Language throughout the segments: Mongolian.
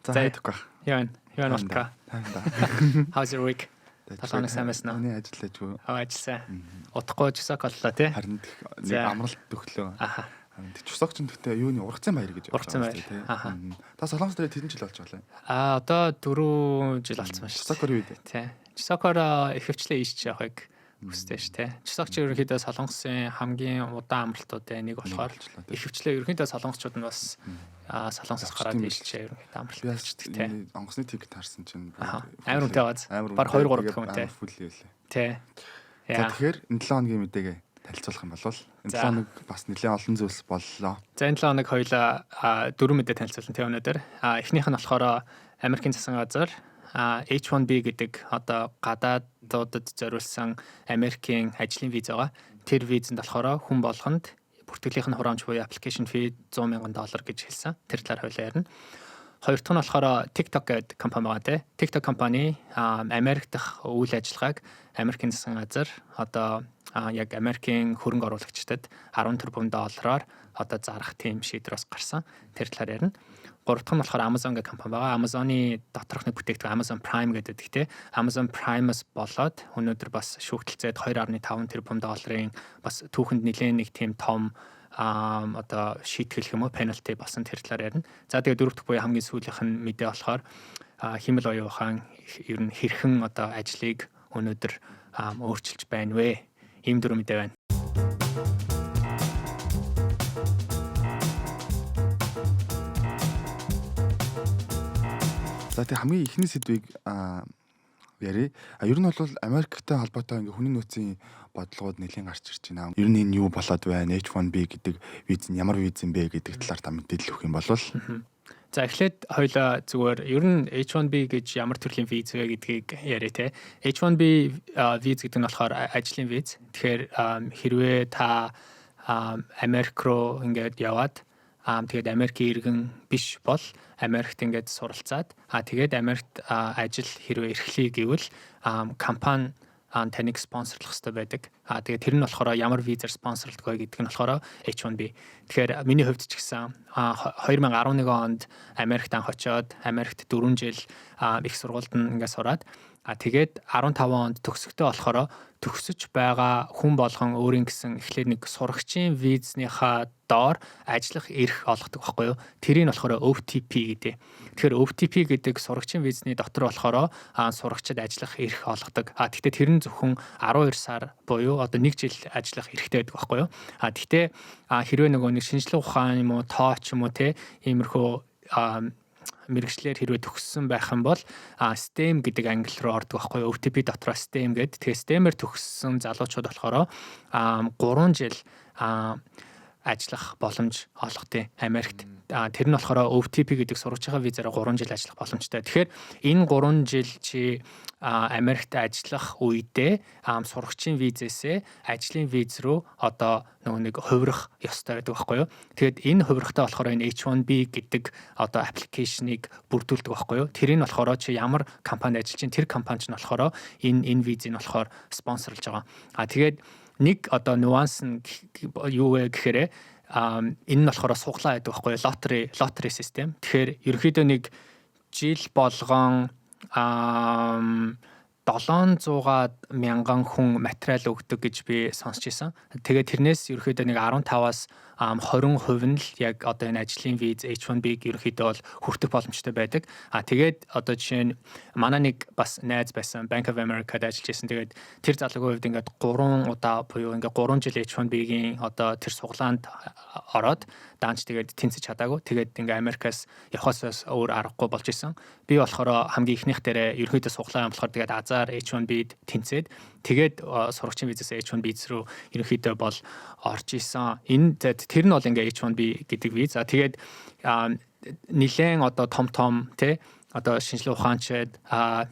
За хайдаггүй. Яан утга. How's your week? Талааны сайн байна уу? Миний ажил ажгүй. Ажилласан. Утахгүй жисок боллоо тий. Харин нэг амралт төглөө. Аха. Жисок ч гэхдээ юуны ургацсан баяр гэж Ургацсан баяр. Аха. Та Солонгос дээр хэдэн жил болж байгаа лээ? Одоо 4 жил болсон байна шүү. Жисокор юу вэ? Тий. Жисокор ихэвчлэн ийж явахыг хүсдэг шүү тий. Жисок ч ерөнхийдөө Солонгосын хамгийн удаан амралтуудын нэг болохоор ихэвчлэн ерөнхийдөө солонгосчууд нь бас Солонгосоос гараад ийжчээ ерөнхийдөө амралт болчихдаг тий. Онгоцны тикет харсан чинь амар үнэтэй баз. Баг 2 3 дахь үнэтэй. Тий. За тэгэхээр энэ 7 хоногийн мэдээг танилцуулах юм бол энэ 7 хоног бас нэлээд олон зүйлс боллоо. За энэ 7 хоног хоёлаа 4 мэдээ танилцуулсан тий өнөөдөр. Эхнийх нь болохоор Америкийн засгийн газар H1B гэдэг одоо гадаадуудад зориулсан Америкийн ажлын виз байгаа. Тэр визэнд болохоор хүн болгонд бүртгэлийнх нь хураамж буюу application fee $100,000 гэж хэлсэн. Тэр талаар хоёлаа ярина. Хоёр дахь нь болохоор TikTok гэдэг компани байгаа тий. TikTok компани Америк дахь үйл ажиллагааг Америкийн засгийн газар одоо яг Америкийн хөрөнгө оруулагчдад $10 тэрбум одоо зарах тийм шийдвэрээс гарсан. Тэр талаар ярина. Гурав дахь нь болохоор Amazon гэх компани байгаа. Amazon-ы доторх нэг бүтээгдэхүүн Amazon Prime гэдэг тий. Amazon Prime-аас болоод өнөөдөр бас шүүгтэлцээд $2.5 тэрбум бас түүхэнд нэлээд нэг тийм том одоо шийтгэл юм уу пенальти басан тэр талаар ярина. За тэгээ дөрөв дэх буюу хамгийн сүүлийнх нь мэдээ болохоор Химэл оюун ухаан ер нь хэрхэн одоо ажлыг өнөөдөр өөрчилж байна вэ? Ийм дөрөв мэдээ байна. За тэг хамгийн ихний сэдвийг ярий. Ер нь бол Америктэй холбоотой ингээ хүний нөөцийн бодлогод нэлээд гарч ирж байна. Ер нь энэ юу болоод байна? H1B гэдэг виз нь ямар виз юм бэ гэдэг талаар та мэдээлэл өгөх юм бол. За эхлээд хоёлаа зүгээр ер нь H1B гэж ямар төрлийн виз вэ гэдгийг яриа те. H1B виз гэдэг нь болохоор ажлын виз. Тэгэхээр хэрвээ та Америк руу ингээд яваад тэгээд Америкийн иргэн биш бол Америкт ингээд суралцаад тэгээд Америкт ажил хэрвээ эрхлэе гэвэл компани таныг спонсорлох хэрэгтэй байдаг. Тэгээд тэр нь болохоор ямар визээр спонсорлдог вэ гэдэг нь болохоор H1B. Тэгэхээр миний хувьд ч гэсэн 2011 онд Америкт анх очиод Америкт 4 жил их сургуульд нь ингээд сураад тэгээд 15 онд төгсөхдөө болохоор төгсөж байгаа хүн болгон өөрийн гэсэн эхлээд нэг сурагчийн визнийхаа доор ажиллах эрх олгодог байхгүй юу? Тэрийг болохоор OTP гэдэг. Тэгэхээр OTP гэдэг сурагчийн визний дотор болохоор сурагчид ажиллах эрх олгодог. Гэхдээ тэр нь зөвхөн 12 сар буюу одоо 1 жил ажиллах эрхтэй байдаг байхгүй юу? Гэхдээ хэрвээ нөгөө нэг шинжлэх ухаан юм уу, тоо ч юм уу те иймэрхүү мэргэжлэр хэрвээ төгссөн байх юм бол STEM гэдэг англи руу ордог байхгүй юу? OTP дотроо STEM гэдэг. Тэгээ STEM-ээр төгссөн залуучууд болохоор 3 жил ажиллах боломж олготой Америкт. Тэр нь болохоор OTP гэдэг сурагчийн визаараа 3 жил ажиллах боломжтой. Тэгэхээр энэ 3 жил чи Америкт ажиллах үедээ сурагчийн визээсээ ажлын виз рүү одоо нэг хувирах ёстой байдаг байхгүй юу? Тэгэд энэ хувирахтаа болохоор энэ H1B гэдэг одоо аппликейшнийг бүрдүүлдэг байхгүй юу? Тэрийг нь болохоор чи ямар компанид ажиллаж чинь тэр компани ч нь болохоор энэ визийг нь болохоор спонсорлж байгаа. Тэгээд нэг одоо нюанс нь юу вэ гэхээр энэ нь болохоор суглаа гэдэг байхгүй юу? Лотери систем. Тэгэхээр ерөнхийдөө нэг жил болгон 700,000 хүн материал өгдөг гэж би сонсч байсан. Тэгээд тэрнээс ерөөхдөө нэг 15-аас 20% нь л яг одоо энэ ажлын виз H1B ерөөхдөө бол хүртэх боломжтой байдаг. Тэгээд одоо жишээ нь манай нэг бас найз байсан Bank of America-д ажиллаж байсан. Тэгээд тэр залуугийн хувьд ингээд 3 удаа буюу ингээд 3 жил H1B-гийн одоо тэр суглаанд ороод даанч тэгээд тэнцэж чадаагүй. Тэгээд ингээд Америкаас явахаас өөр аргагүй болж исэн. Би болохоор хамгийн ихнийх дээрээ ерөөхдөө суглаа юм болохоор тэгээд азар H1B-д тэнцээд тэгээд сурагчийн визээс H1B рүү ерөөхдөө бол орж исэн. Энэ тэр нь бол ингээ H1B гэдэг виз. Тэгээд нилээн одоо том те одоо шинжлэх ухаанчид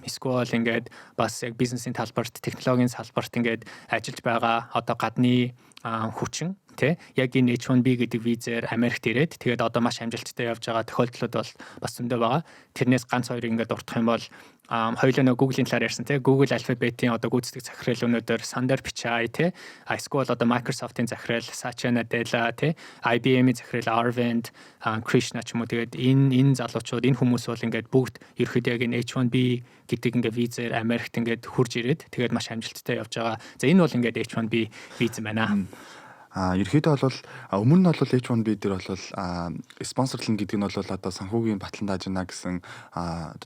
эсвэл ингээд бас яг бизнесийн талбарт, технологийн салбарт ингээд ажиллаж байгаа одоо гадны хүчин Тэ яг энэ H1B гэдэг визээр Америкт ирээд тэгээд одоо маш амжилттай явж байгаа тохиолдлууд бол бас зөндөө байгаа. Тэрнээс ганц хоёрыг ингээд дурдах юм бол хоёулаа нөгөө Google-ийн талаар ярьсан тий. Google Alphabet-ийн одоо гүйцэтгэх захирал өнөөдөр Sundar Pichai тий. Эсвэл одоо Microsoft-ийн захирал Satya Nadella тий. IBM-ийн захирал Arvind Krishna ч юм уу. Тэгээд энэ залуучууд энэ хүмүүс бол ингээд бүгд ерөөхдөө яг энэ H1B гэдэг ингээд визээр Америкт ингээд хурж ирээд тэгээд маш амжилттай явж байгаа. За энэ бол ингээд H1B виз юм байна. Ерөөдөө бол өмнө нь бол H1B дээр бол спонсорлон гэдэг нь бол одоо санхүүгийн батлан дааж гинэ гэсэн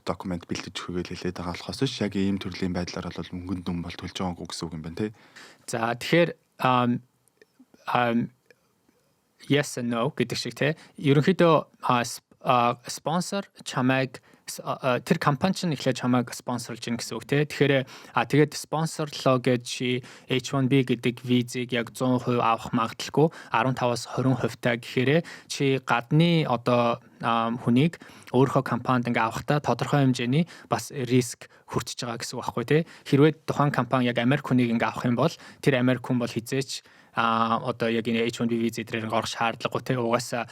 документ бэлдэж өгөөл хэлээд байгаа болохоос ш яг ийм төрлийн байдлаар бол мөнгөнд дүн бол төлж байгаагүй гэсэн үг юм байна тий. За тэгэхээр yes and no гэдэг шиг тий. Ерөнхийдөө спонсор чамайг тэр компани чинь эхлээд чамайг спонсорлж гин гэсэн үг тий. Тэгэхээр тэгээд спонсорлоо гэж чи H1B гэдэг визийг яг 100% авах магадлалгүй 15-аас 20% та гэхээр чи гадны одоо хүнийг өөрийнхөө компанид ингээ авахта тодорхой хэмжээний бас риск хүртэж байгаа гэсэн үг байхгүй тий. Хэрвээ тухайн компани яг Америк хүнийг ингээ авах юм бол тэр Америк хүн бол хизээч одоо яг энэ H1B виз дээр орох шаардлагагүй те угаасаа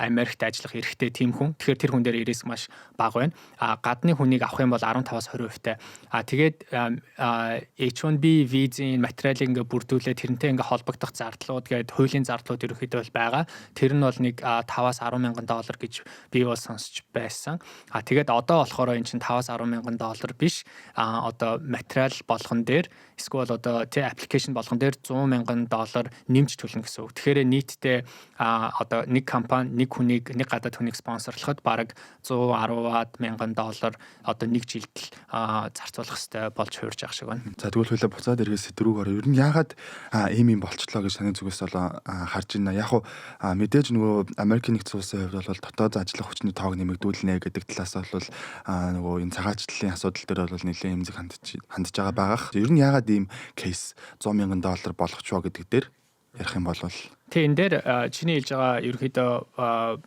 Америкт ажиллах эрхтэй тийм хүн. Тэгэхээр тэр хүн дээр риск маш бага байна. Гадны хүнийг авах юм бол 15-аас 20% та. Тэгээд H1B визийн материалыг ингээ бүрдүүлээ тэрнтэй ингээ холбогдох зардлууд гээд хуулийн зардлууд ерөөхдөө бол байгаа. Тэр нь бол нэг 5-аас 10 мянган доллар гэж би бол сонсч байсан. Тэгээд одоо болохоор эн чинь 5-аас 10 мянган доллар биш. Одоо материал болгон дээр эсвэл одоо тий аппликейшн болгон дээр 100 мянган доллар нэмж төлнө гэсэн үг. Тэгэхээр нийтдээ одоо нэг компани нэг хүнийг нэг гадаад хүнийг спонсорлоход бараг 110-аад мянган доллар одоо нэг жилд зарцуулах хэрэгтэй болж хуурж байгаа шиг байна. За тэгвэл хоёлаа буцаад эргээс сэдврүүг орё. Ер нь яагаад ийм болчлоо гэж саний зүгээс бол харж байна. Яг уу мэдээж нөгөө Америкийн нэгдсэн улсын хувьд бол дотоод ажиллах хүчний тоог нэмэгдүүлнэ гэдэг талаас бол нөгөө энэ цагаачлалын асуудал дээр бол нэлээд эмзэг хандж байгаа байгаах. Ер нь яагаад ийм кейс 100 мянган доллар болгоч вэ гэдэг дээр ярих юм бол энэ дээр чиний хэлж байгаа ерөөхдөө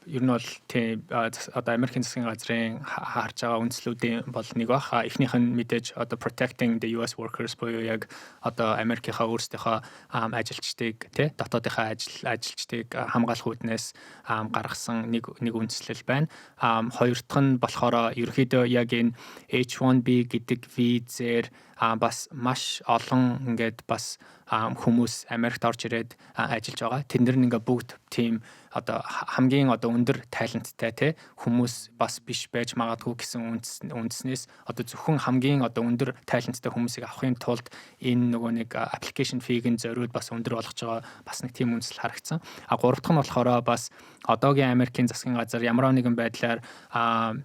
ер нь бол тийм одоо Америкийн засгийн газрын харж байгаа үндслүүдийн бол нэг баг. Эхнийх нь мэдээж одоо protecting the US workers буюу яг одоо Америкийнхаа өөрсдийнхөө ажилчдыг тий дотоодынхаа ажилчдыг хамгаалах үүднээс гаргасан нэг үндслэл байна. Хоёр дахь нь болохоор ерөөхдөө яг энэ H1B гэдэг визээр бас маш олон ингээд бас хүмүүс Америкт орж ирээд ажиллаж байгаа. Тэд нар ингээ бүгд тийм одоо хамгийн одоо өндөр таленттай те хүмүүс бас биш байж магадгүй гэсэн үндснээс одоо зөвхөн хамгийн одоо өндөр таленттай хүмүүсийг авахын тулд энэ нөгөө нэг application fee-ийн зориуд бас өндөр болгож байгаа бас нэг тийм үндсэл харагдсан. Гурав дахь нь болохоор бас одоогийн Америкийн засгийн газар ямар нэгэн байдлаар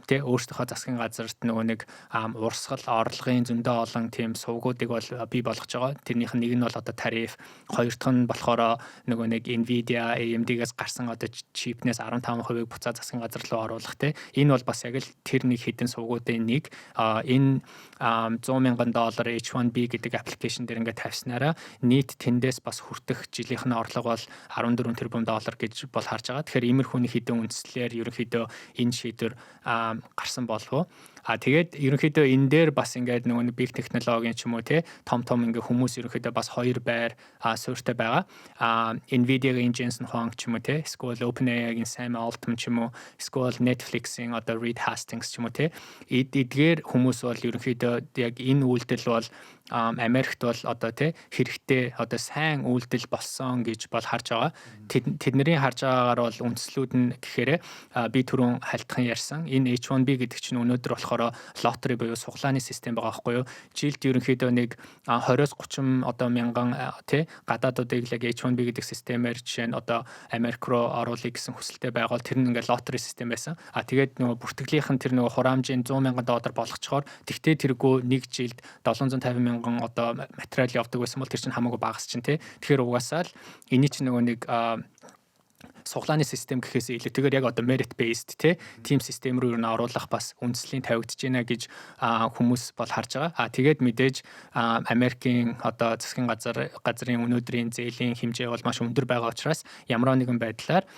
те өөрсдийнхөө засгийн газарт нөгөө нэг урсгал орлогын зөндөө олон тийм сувгуудыг бол бий болгож байгаа. Тэрнийх нь нэг нь бол одоо тариф, хоёр дахь нь болохоор нөгөө нэг Nvidia, AMD-гээс гарсан одоо чипнээс 15% буцаа засгийн газар руу оруулах те. Энэ бол бас яг л тэр нэг хідэн сувгуудын нэг энэ 100 мянган доллар H1B гэдэг аппликейшн дээр ингээд тавьснараа нийт тэндээс бас хүртэх жилийнх нь орлого бол 14 тэрбум доллар гэж бол харж байгаа. Тэгэхээр иймэрхүү хідэн үндслээр ерөнхийдөө энэ шийдвэр гарсан болов. Тэгээд ерөнхийдөө энэ дээр бас ингээд нөгөө big технологийн ч юм уу те том ингээ хүмүүс ерөнхийдөө бас хоёр байр суурьтай байгаа. Nvidia-гийн Jensen Huang ч юм уу те эсвэл OpenAI-гийн Sam Altman ч юм уу эсвэл Netflix-ийн одоо Reed Hastings ч юм уу те эдгээр хүмүүс бол ерөнхийдөө яг энэ үйлдэл бол Америкт бол одоо тий хэрэгтэй одоо сайн үйлдэл болсон гэж бол харж байгаа. Тэдний харж байгаагаар бол үндслүүд нь гэхээр би түрүүн хальтхан ярьсан. Энэ H1B гэдэг чинь өнөөдөр болохоор лотери буюу суглааны систем байгаа байхгүй юу? Жилд ерөнхийдөө нэг 20-с 30 одоо мянган тий гадаадуудыг л H1B гэдэг системээр жишээ нь одоо Америк руу оруулъя гэсэн хүсэлтэй байгаа. Тэр нь ингээд лотери систем байсан. Тэгээд нөгөө бүртгэлийнх нь тэр нөгөө хураамжийн 100 мянган доллар болгочхоор тэгтээ тэргүй нэг жилд 750 мянган одоо материал явдаг байсан бол тэр чинь хамаагүй багас чинь тий. Тэгэхээр угаасаа л эний чинь нөгөө нэг суглааны систем гэхээс илүү тэгэхээр яг одоо merit based team систем рүү юу оруулах бас үндэслэлийн тавигдж байна гэж хүмүүс бол харж байгаа. Тэгээд мэдээж Америкийн одоо засгийн газрын өнөөдрийн зээлийн хэмжээ бол маш өндөр байгаа учраас ямар нэгэн байдлаар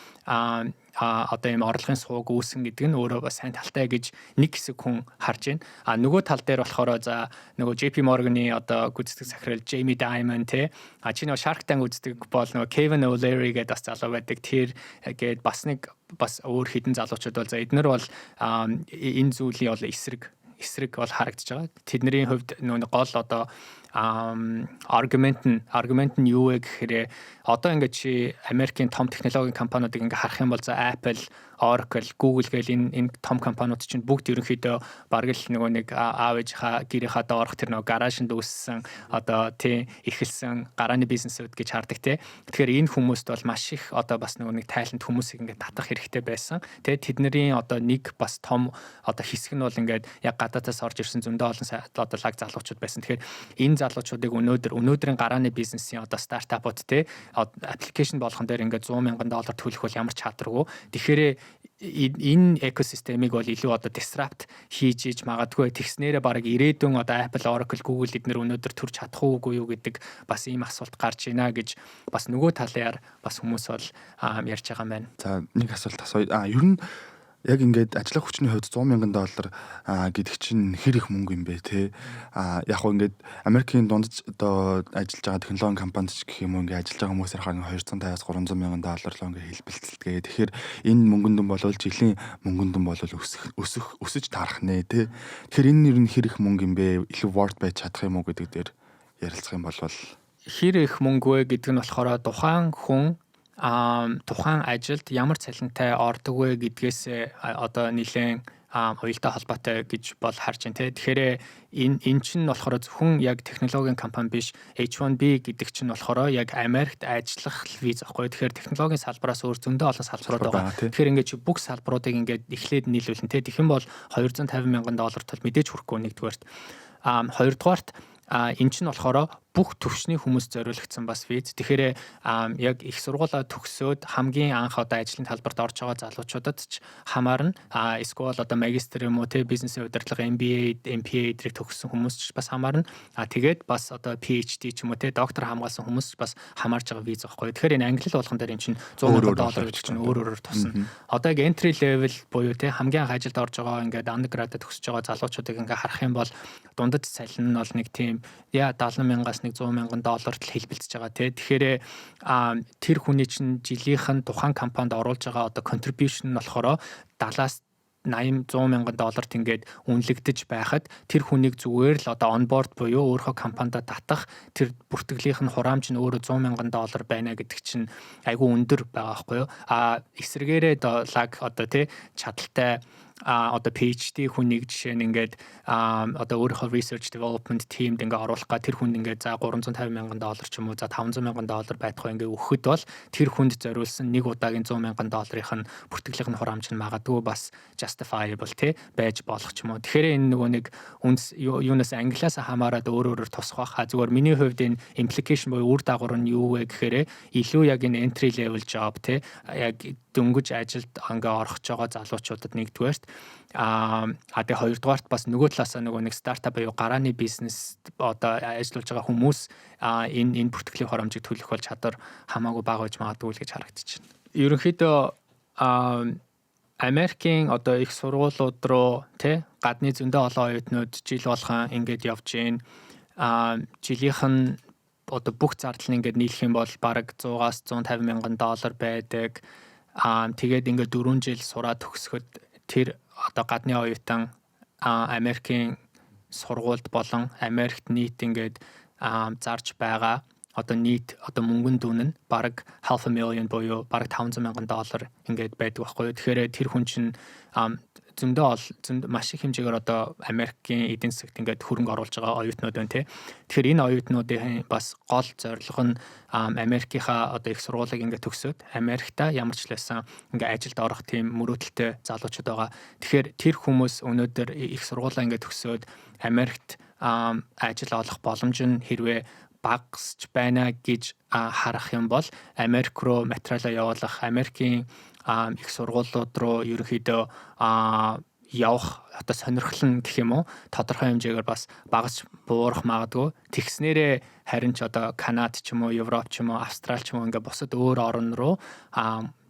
одоо ийм орлогын сууг үүсэн гэдэг нь өөрөө бас сайн талтай гэж нэг хэсэг хүн харж байна. Нөгөө тал дээр болохоор за нөгөө JP Morgan-ы одоо гүйцэтгэх захирал Jamie Dimon те чи нөгөө Shark Tank үздэг бол нөгөө Kevin O'Leary гэдэг бас залуу байдаг. Тэр гээд бас өөр хідэн залуучууд бол за эднэр бол энэ зүйлийн бол эсрэг бол харагдаж байгаа. Тэдний хувьд нөгөө гол одоо аргумент нь юу вэ гэхээр одоо ингээд чи Америкийн том технологийн компаниудыг ингээд харах юм бол за Apple, Oracle, Google гэл энэ том компаниуд чинь бүгд ерөнхийдөө бараг л нөгөө нэг аав ээжийнхаа гэрийнхаа доорх тэр нөгөө гараашнд үүссэн одоо тий эхэлсэн гарааны бизнесүүд гэж хардаг тий. Тэгэхээр энэ хүмүүст бол маш их одоо бас нөгөө нэг тайлант хүмүүсийг ингээд татах хэрэгтэй байсан. Тэгээд тэдний одоо нэг бас том одоо хэсэг нь бол ингээд яг гадаадаас орж ирсэн зөндөө олон одоо лаг залуучууд байсан. Тэгэхээр энэ залуучуудыг өнөөдрийн гарааны бизнесийн одоо стартапууд те аппликейшн болгон дээр ингээд $100,000 төлөх бол ямар ч чадваргүй. Тэгэхээр энэ экосистемийг бол илүү одоо disrupt хийж магадгүй тэгснээрээ баг ирээдүйн одоо Apple, Oracle, Google эднэр өнөөдөр төрж чадах уугүй юу гэдэг бас ийм асуулт гарч ийна гэж бас нөгөө талаар бас хүмүүс бол ярьж байгаа юм байна. За нэг асуулт асууя. Ер нь яг ингээд ажлын хүчний хувьд $100,000 гэдэг чинь хэр их мөнгө юм бэ те. Яг гоо ингээд Америкийн дундаж одоо ажиллаж байгаа технологи компанид ч гэх юм уу ингээд ажиллаж байгаа хүмүүсээр харин $250,000-300,000 л ингээд хэлбэлцэлтгээ. Тэгэхээр энэ мөнгөн дүн болвол жилийн мөнгөн дүн болвол өсөж таарах нэ те. Тэгэхээр энэ ер нь хэр их мөнгө юм бэ? Илүү worth байж чадах юм уу гэдэг дээр ярилцах юм бол хэр их мөнгө вэ гэдэг нь болохоор тухайн хүн тухайн ажилд ямар цалинтай ордог вэ гэдгээс одоо нэлээд уялдаа холбоотой гэж бол харж байна те. Тэгэхээр энэ чинь болохоор зөвхөн яг технологийн компани биш H1B гэдэг чинь болохоор яг Америкт ажиллах виз ахгүй. Тэгэхээр технологийн салбараас өөр зөндөө олон салбарууд байгаа. Тэгэхээр ингээд чи бүх салбаруудыг ингээд эхлээд нийлүүлнэ те. Тэгэх юм бол $250,000 тул мэдээж хүрэхгүй нэгдүгээрт. Хоёрдугаарт энэ чинь болохоор бүх төвшний хүмүүс зориулагдсан бас виз. Тэгэхээр яг их сургуулаа төгсөөд хамгийн анх одоо ажлын талбарт орж байгаа залуучуудад ч хамаарна. Эсвэл одоо магистр юм уу те бизнесийн удирдлага MBA, MPA зэрэг төгссөн хүмүүс ч бас хамаарна. Тэгээд бас одоо PhD ч юм уу те доктор хамгаалсан хүмүүс ч бас хамаарж байгаа виз байхгүй. Тэгэхээр энэ англи болгон дээр энэ чинь $100,000 гэж чинь өөрөөр тусна. Одоо яг entry level буюу те хамгийн анх ажилд орж байгаа ингээд undergrad төгсөж байгаа залуучуудыг ингээд харах юм бол дундад цалин нь бол нэг тийм $70,000-аас $100,000 хэлбэлцэж байгаа тий. Тэгэхээр тэр хүний чинь жилийнх нь тухайн компанид оруулж байгаа одоо contribution нь болохоор 70-аас $80-100,000 ингээд үнэлэгдэж байхад тэр хүнийг зүгээр л одоо онборд буюу өөрийнхөө компанид татах тэр бүртгэлийнх нь хураамж нь өөрөө $100,000 байна гэдэг чинь айгүй өндөр байгаа байхгүй юу? Эсвэргээрээ лаг одоо тий чадaltaй одоо PhD хүнийг жишээ нь ингээд одоо өөрийнхөө research development teamд ингээд оруулах га тэр хүнд ингээд за $350,000 ч юм уу за $500,000 байхгүй ингээд өгөхөд бол тэр хүнд зориулсан нэг удаагийн $100,000-ын бүртгэлийн хураамж нь магадгүй бас justifiable тий байж болох ч юм уу. Тэгэхээр энэ нөгөө нэг юунаас англиас хамаарад өөрөөр тусах байх. Зүгээр миний хувьд энэ implication буюу үр дагавар нь юу вэ гэхээр илүү яг энэ entry level job тий яг дөнгөж ажилд ингээ орох ч байгаа залуучуудад нэгдүгээрт тэгээ хоёрдугаарт бас нөгөө талаасаа нөгөө нэг стартап буюу гарааны бизнес одоо ажиллаж байгаа хүмүүс энэ бүртгэлийн хураамжийг төлөх бол чадвар хамаагүй бага байж магадгүй л гэж харагдаж байна. Ерөнхийдөө Америкийн одоо их сургуулиуд руу тий гадны зөндөө олон оюутнууд жил болгон ингээд явж гин жилийнх нь одоо бүх зардал нь ингээд нийлэх юм бол бараг $100-аас $150,000 байдаг. Тэгээд ингээд 4 жил сураад төгсөхөд тэр одоо гадны оюутан Америкийн сургуульд болон Америкт нийт ингээд зарж байгаа одоо нийт одоо мөнгөн дүн нь бараг $500,000 буюу бараг $500,000 ингээд байдаг байхгүй. Тэгэхээр тэр хүн чинь зөндөө маш их хэмжээгээр одоо Америкийн эдийн засагт ингээд хөрөнгө оруулж байгаа оюутнууд байна тий. Тэгэхээр энэ оюутнуудын бас гол зорилго нь Америкийнхаа одоо их сургуулийг ингээд төгсөөд Америкта ямар ч лсэн ингээд ажилд орох тийм мөрөөдөлтэй залуучууд байгаа. Тэгэхээр тэр хүмүүс өнөөдөр их сургуулаа ингээд төгсөөд Америкт ажил олох боломж нь хэрвээ багасч байна гэж харах юм бол Америк руу материалаа явуулах Америкийн их сургуулиуд руу ерөнхийдөө явах одоо сонирхол нь гэх юм уу тодорхой хэмжээгээр бас багасч буурах магадгүй. Тэгснээрээ харин ч одоо Канада ч юм уу, Европ ч юм уу, Австрали ч юм уу ингээд бусад өөр орн руу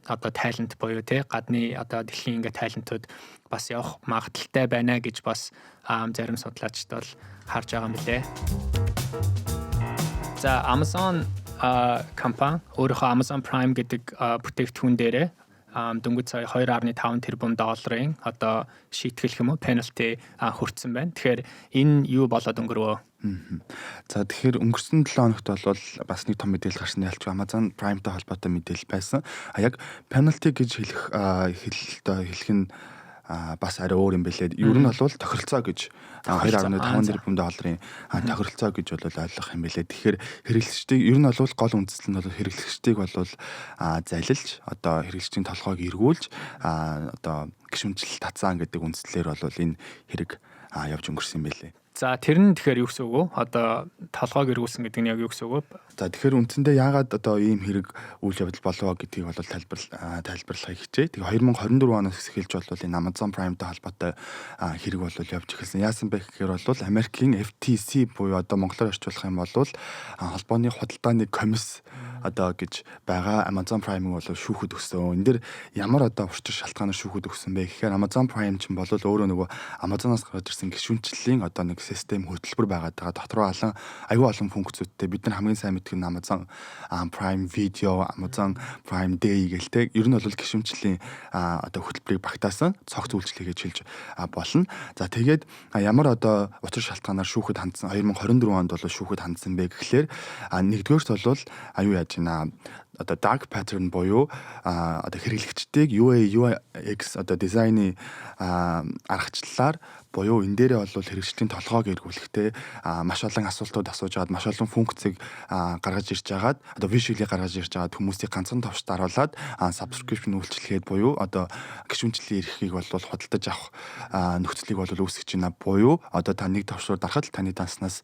одоо талент буюу те гадны одоо дэлхийн ингээ талентууд бас явах магадaltaй байна гэж бас зарим судлаачид бол харж байгаа юм билээ. За Amazon компани өөрийнхөө Amazon Prime гэдэг бүтээгдэхүүн дээрээ дөнгөж сая 2.5 тэрбум долларын одоо шийтгэл юм уу penalty хүртсэн байна. Тэгэхээр энэ юу болоод өнгөрөө? За тэгэхээр өнгөрсөн 7 хоногт бол бас нэг том мэдээлэл гарсан ялч Amazon Prime-тай холбоотой мэдээлэл байсан. Яг penalty гэж хэлэх нь бас арай өөр юм бэлээ. Ер нь бол тохиролцоо гэж 2.5 тэрбум долларын тохиролцоо гэж бол ойлгох юм бэлээ. Тэгэхээр хэрэглэгчдийг ер нь бол гол үндэслэл нь бол хэрэглэгчдийг бол залилж одоо хэрэглэгчдийн толгойг эргүүлж одоо гишүүнчлэл татсан гэдэг үндслэлээр бол энэ хэрэг явж өнгөрсөн юм бэлээ. За тэр нь тэгэхээр юу гэсэн үг вэ? Одоо толгойг эргүүлсэн гэдэг нь яг юу гэсэн үг вэ? За тэгэхээр үндсэндээ яагаад одоо ийм хэрэг үйл явдал болов гэдгийг бол тайлбарлахыг хичээ. Тэгээ 2024 оноос эхэлж бол энэ Amazon Prime-тай холбоотой хэрэг бол явж эхэлсэн. Яасан бэ гэхээр бол Америкийн FTC буюу одоо монголоор орчуулах юм бол холбооны худалдааны комисс одоо гэж байгаа Amazon Prime-ыг бол шүүхэд өгсөн. Энд дэр ямар одоо учир шалтгаанаар шүүхэд өгсөн бэ гэхээр Amazon Prime ч бол өөрөө нөгөө Amazon-аас гараад ирсэн гишүүнчлэлийн одоо нэг систем хөтөлбөр байгаад байгаа. Дотроо аюул олон функцүүдтэй бид нар хамгийн сайн мэддэг нь Amazon Prime Video, Amazon Prime Day гэлтэй. Ер нь бол гишүүнчлэлийн одоо хөтөлбөрийг багтаасан цогц үйлчлэгээ гэж хэлж болно. За тэгээд ямар одоо учир шалтгаанаар шүүхэд хандсан 2024 онд бол шүүхэд хандсан бэ гэхлээр нэгдүгээрт бол аюу яаж байна одоо dark pattern буюу одоо хэрэглэгчдийг UX одоо дизайны аргачлалаар буюу энэ дээрээ бол хэрэглэгчдийн толгойг эргүүлэхтэй маш олон асуултууд асууж агаад маш олон функцийг гаргаж ирж агаад одоо visual-ийг гаргаж ирж агаад хүмүүсийг ганцхан товчд харуулад subscription үйлчилгээд буюу одоо гишүүнчлэлийн эрхийг бол худалдаж авах нөхцөлийг бол үүсгэж байна буюу одоо та нэг товчроор дарахад таны данснаас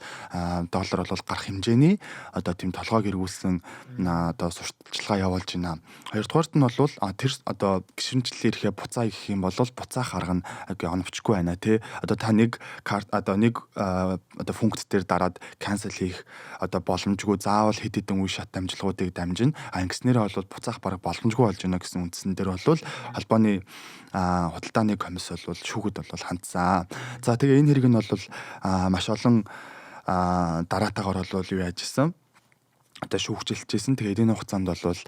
доллар бол гарах хэмжээний одоо тийм толгойг эргүүлсэн одоо сурталчилгаа явуулж байна. Хоёрдугаарт нь бол тэр одоо гишүүнчлэлийн эрхээ буцаа гэх юм бол буцаах арга нь оновчгүй байна тий. Одоо та нэг карт одоо нэг одоо функц дээр дараад cancel хийх одоо боломжгүй заавал хэд хэдэн үе шат дамжлагуудыг дамжина. Ингэснээрээ бол буцаах бараг боломжгүй болж байна гэсэн үндсэн дээр бол холбооны худалдааны комисс бол шүүхэд бол хандсан. За тэгээ энэ хэрэг нь бол маш олон дараатаагаар бол юу яажсэн одоо шүүгчилжсэн. Тэгээд энэ хугацаанд бол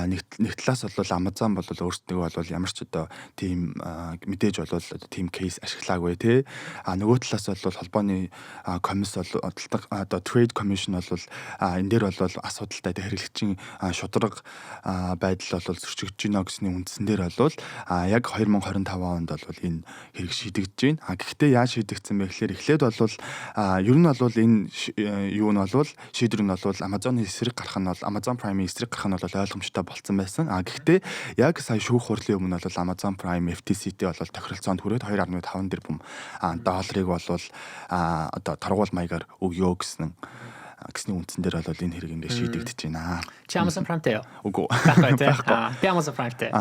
нэг талаас бол Amazon бол өөрсдөө бол ямар ч одоо тийм мэдээж бол тийм кейс ашиглаагүй тий. Нөгөө талаас бол холбооны комисс бол одоо trade commission бол энэ дээр бол асуудалтай хэрэглэгчийн шударга байдал бол зөрчигдөж гинэ гэсний үндсэн дээр бол яг 2025 онд бол энэ хэрэг шийдэгдэж байна. Гэхдээ яаж шийдэгдсэн бэ гэхээр эхлээд бол ер нь бол энэ юу нь бол шийдвэр нь бол Amazon эсрэг гарах нь бол Amazon Prime-ийн эсрэг гарах нь бол ойлгомжтой болцсон байсан. Гэхдээ яг сая шүүх хурлын өмнө бол Amazon Prime FTC-тэй бол тохиролцоонд хүрээд 2.5 тэрбум долларыг бол одоо торгуул маягаар өгөө гэсний үндсэн дээр бол энэ хэрэг ингээд шийдэгдэж байна. Чи Amazon Prime-тэй юу? Үгүй. Би Amazon Prime-тэй.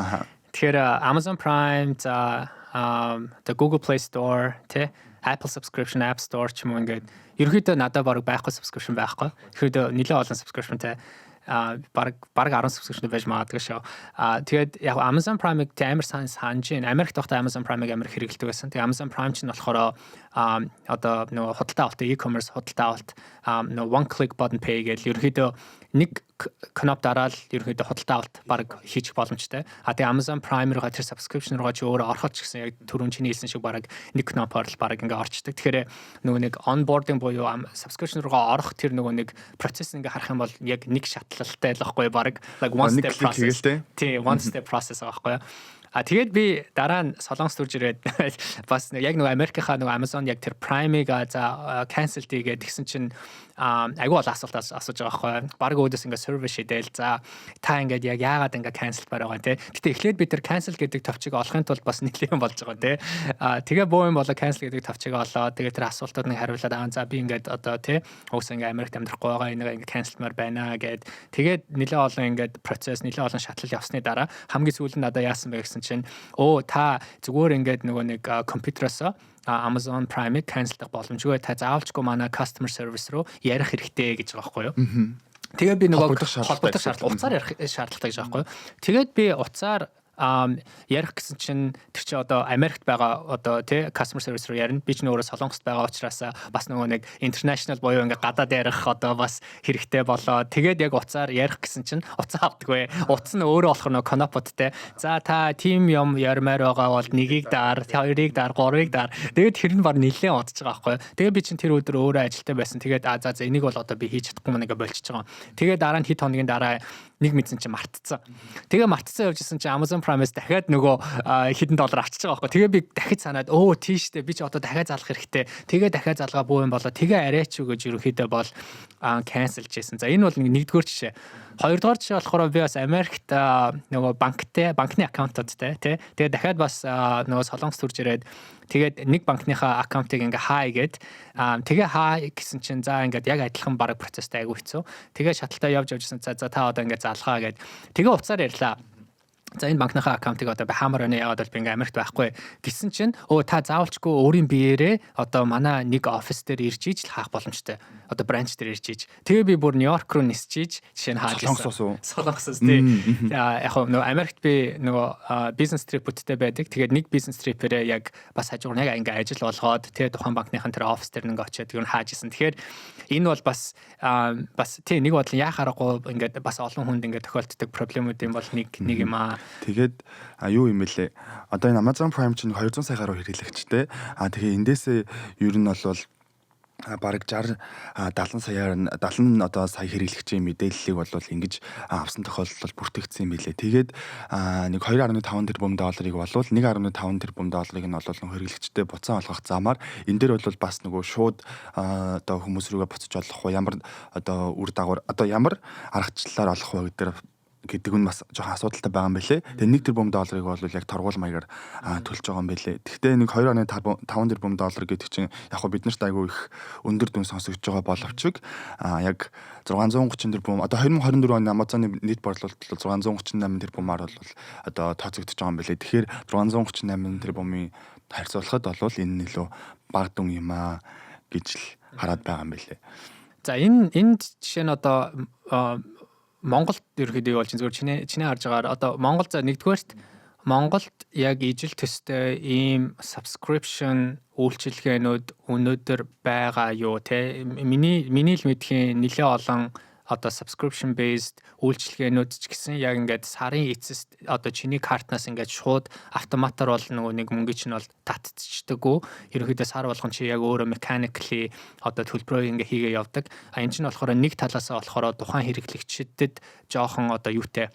Тэгэхээр Amazon Prime за the Google Play Store тэ Apple subscription, App Store ч юм уу ингээд ерөөхдөө надад баг байхгүй subscription байхгүй. Тэгэхээр нэлээд олон subscriptionтэй баг 10 subscription байж магадгүй шүү. Тэгээд яг Amazon Prime-ыг амар санаж байна. Америкт тогтоо Amazon Prime-ыг амар хэрэглэдэг байсан. Тэгээд Amazon Prime ч нь болохоор одоо нөгөө худалдаа авалт e-commerce худалдаа авалт нөгөө one click button pay гэж ерөөхдөө нэг кноп дараал ерөөхдөө худалдаа авалт баг хийчих боломжтой. Тэгээ Amazon Prime руугаа тэр subscription руугаа чи өөрөө ороход ч гэсэн яг түрүүн чиний хэлсэн шиг баг нэг кнопоор л баг ингээ орчдөг. Тэгэхээр нөгөө нэг onboarding буюу subscription руугаа орох тэр нөгөө нэг процесс ингээ харах юм бол яг нэг шатлалтай л байхгүй баг like one step process. Тий, one step process байхгүй. Тэгээд би дараа нь Солонгос төрж ирээд бас яг нөгөө Америкийнхаа нөгөө Amazon яг тэр Prime-ыг за cancel хийгээд тэгсэн чинь айгүй бол асуулт асууж байгаа байхгүй. Бараг өөдөөс ингээ сервер шидээл за та ингээд яг яагаад ингээ cancel байгаа те. Гэтэ эхлээд бид тэр cancel гэдэг товчийг олохын тулд бас нэлээд болж байгаа те. Тэгээ боо юм болоо cancel гэдэг товчийг олоо. Тэгээ тэр асуултууд нэг хариулаад за би ингээд одоо те уус ингээ Америкт амьдрахгүй байгаа энийг ингээ cancelмаар байна гэд. Тэгээд нэлээд олон ингээд процесс нэлээд олон шатлал явсны дараа хамгийн сүүлд надад яасан бэ гэсэн чинь та зүгээр ингээд нөгөө нэг компьютероос Amazon Prime-ыг cancel дах боломжгүй та заавалчгүй манай customer service руу ярих хэрэгтэй гэж байгаа байхгүй юу. Тэгээ би нөгөө холбогдох шаардлага уцаар ярих шаардлагатай гэж байгаа байхгүй юу. Тэгээд би уцаар ярих гэсэн чинь тэр чи одоо Америкт байгаа одоо тий customer service руу ярина. Би ч өөрөө Солонгост байгаа учраас бас нөгөө нэг international буюу ингээ гадаад ярих одоо бас хэрэгтэй болоо. Тэгээд яг уцаар ярих гэсэн чинь уцаа авдаггүй. Утас нь өөрөө болохоор нөгөө конопоттэй. За та team юм ярмаар байгаа бол нэгийг даар, хоёрыг даар, гурвыг даар. Тэгээд тэр нь баг нэлээд удаж байгаа байхгүй юу. Тэгээд би чинь тэр өдөр өөрөө ажилтаа байсан. Тэгээд за энийг бол одоо би хийж чадахгүй маа ингээ болчихж байгаа. Тэгээд дараа нь хэд хоногийн дараа нэг мэдсэн чинь мартцсан. Тэгээ мартцсан явжсэн чинь Amazon Prime-с дахиад нөгөө хэдэн доллар авчиж байгаа байхгүй. Тэгээ би дахиж санаад тийштэй би ч одоо дахиад залах хэрэгтэй. Тэгээ дахиад залгаа буу юм болоо. Тэгээ арайч юу гэж ерөнхийдөө бол cancelж хийсэн. За энэ бол нэгдүгээр жишээ. Хоёрдугаар жишээ болохоор би бас Америкт нөгөө банкны аккаунтуудтай тий. Тэгээ дахиад бас нөгөө Солонгос төрж ирээд тэгээд нэг банкныхаа аккаунтыг ингээ хаа игээд тэгээ хаа гэсэн чинь за ингээд яг адилхан бараг процесстэй айгу хэцүү. Тэгээ шаталтаа явж явжсэн за та одоо ингээ залхаа гээд тэгээ уцаар ярьлаа. За энэ банкныхаа аккаунтыг одоо би хаамаар өнө яваад бол би ингээ Америкт байхгүй гэсэн чинь та заавалчгүй өөрийн биеэрээ одоо манай нэг офис дээр ирж иж хаах боломжтой. Одоо бранч дээр ирж иж. Тэгээ би бүр Нью-Йорк руу нисэж иж жишээ нь хааж ирсэн. Солонгосоос тий. Яг нөгөө Америкт би нөгөө бизнес трипүүдтэй байдаг. Тэгээд нэг бизнес трипээрээ яг бас хажуугаар яг ингээ ажил болгоод тэгээ тухайн банкныхаа тэр офис дээр ингээ очиод юу хааж ирсэн. Тэгэхээр энэ бол бас тий нэг бодлон яхаарахгүй ингээ бас олон хүнд ингээ тохиолддог проблемүүд юм бол нэг юм аа. Тэгээд юу юм бэлээ. Одоо энэ Amazon Prime чинь 200 сая гаруй хэрэглэгчтэй. Тэгээ эндээсээ ер нь бол бараг 60 70 одоо сая хэрэглэгчийн мэдээллийг бол ингэж авсан тохиолдол бүртгэгдсэн юм билээ. Тэгээд нэг 2.5 тэрбум долларыг болвол 1.5 тэрбум долларыг нь бол хэрэглэгчтэй буцаан олгох замаар энэ дээр бол бас нөгөө шууд одоо хүмүүс рүүгээ буцаж олох уу ямар одоо үр дагавар одоо ямар аргачлалаар олох вэ гэдэг нь бас жоохон асуудалтай байгаа юм байлээ. Тэгээ 1 тэрбум долларыг бол яг торгуул маягаар төлж байгаа юм байлээ. Гэхдээ нэг 2.5 тэрбум доллар гэдэг чинь яг хөө бид нарт айгүй их өндөр дүн сонсогдож байгаа боловч яг 630 тэрбум одоо 2024 оны Amazon-ы нийт борлуулалт бол 638 тэрбумаар бол одоо тооцогдож байгаа юм байлээ. Тэгэхээр 638 тэрбумын харьцуулахад бол энэ илүү бага дүн юм гэж л хараад байгаа юм байлээ. За энэ жишээ нь одоо Монголд ерөөхдөө болж зүгээр чиний харж байгаагаар одоо Монгол за нэгдүгээрт Монголд яг ижил төстэй ийм subscription үйлчилгээнүүд өнөөдөр байгаа юу те миний л мэдхийн нэлээ олон одоо subscription based үйлчилгээнүүд ч гэсэн яг ингээд сарын эцэст одоо чиний картнаас ингээд шууд автоматар бол нэг мөнгө чинь бол татчихдаггүй. Ерөнхийдөө сар болгон чи яг өөрөө mechanically одоо төлбөрөө ингээд хийгээ явдаг. Энэ чинь болохоор нэг талаас нь болохоор тухайн хэрэглэгчдэд жоохон одоо юутэй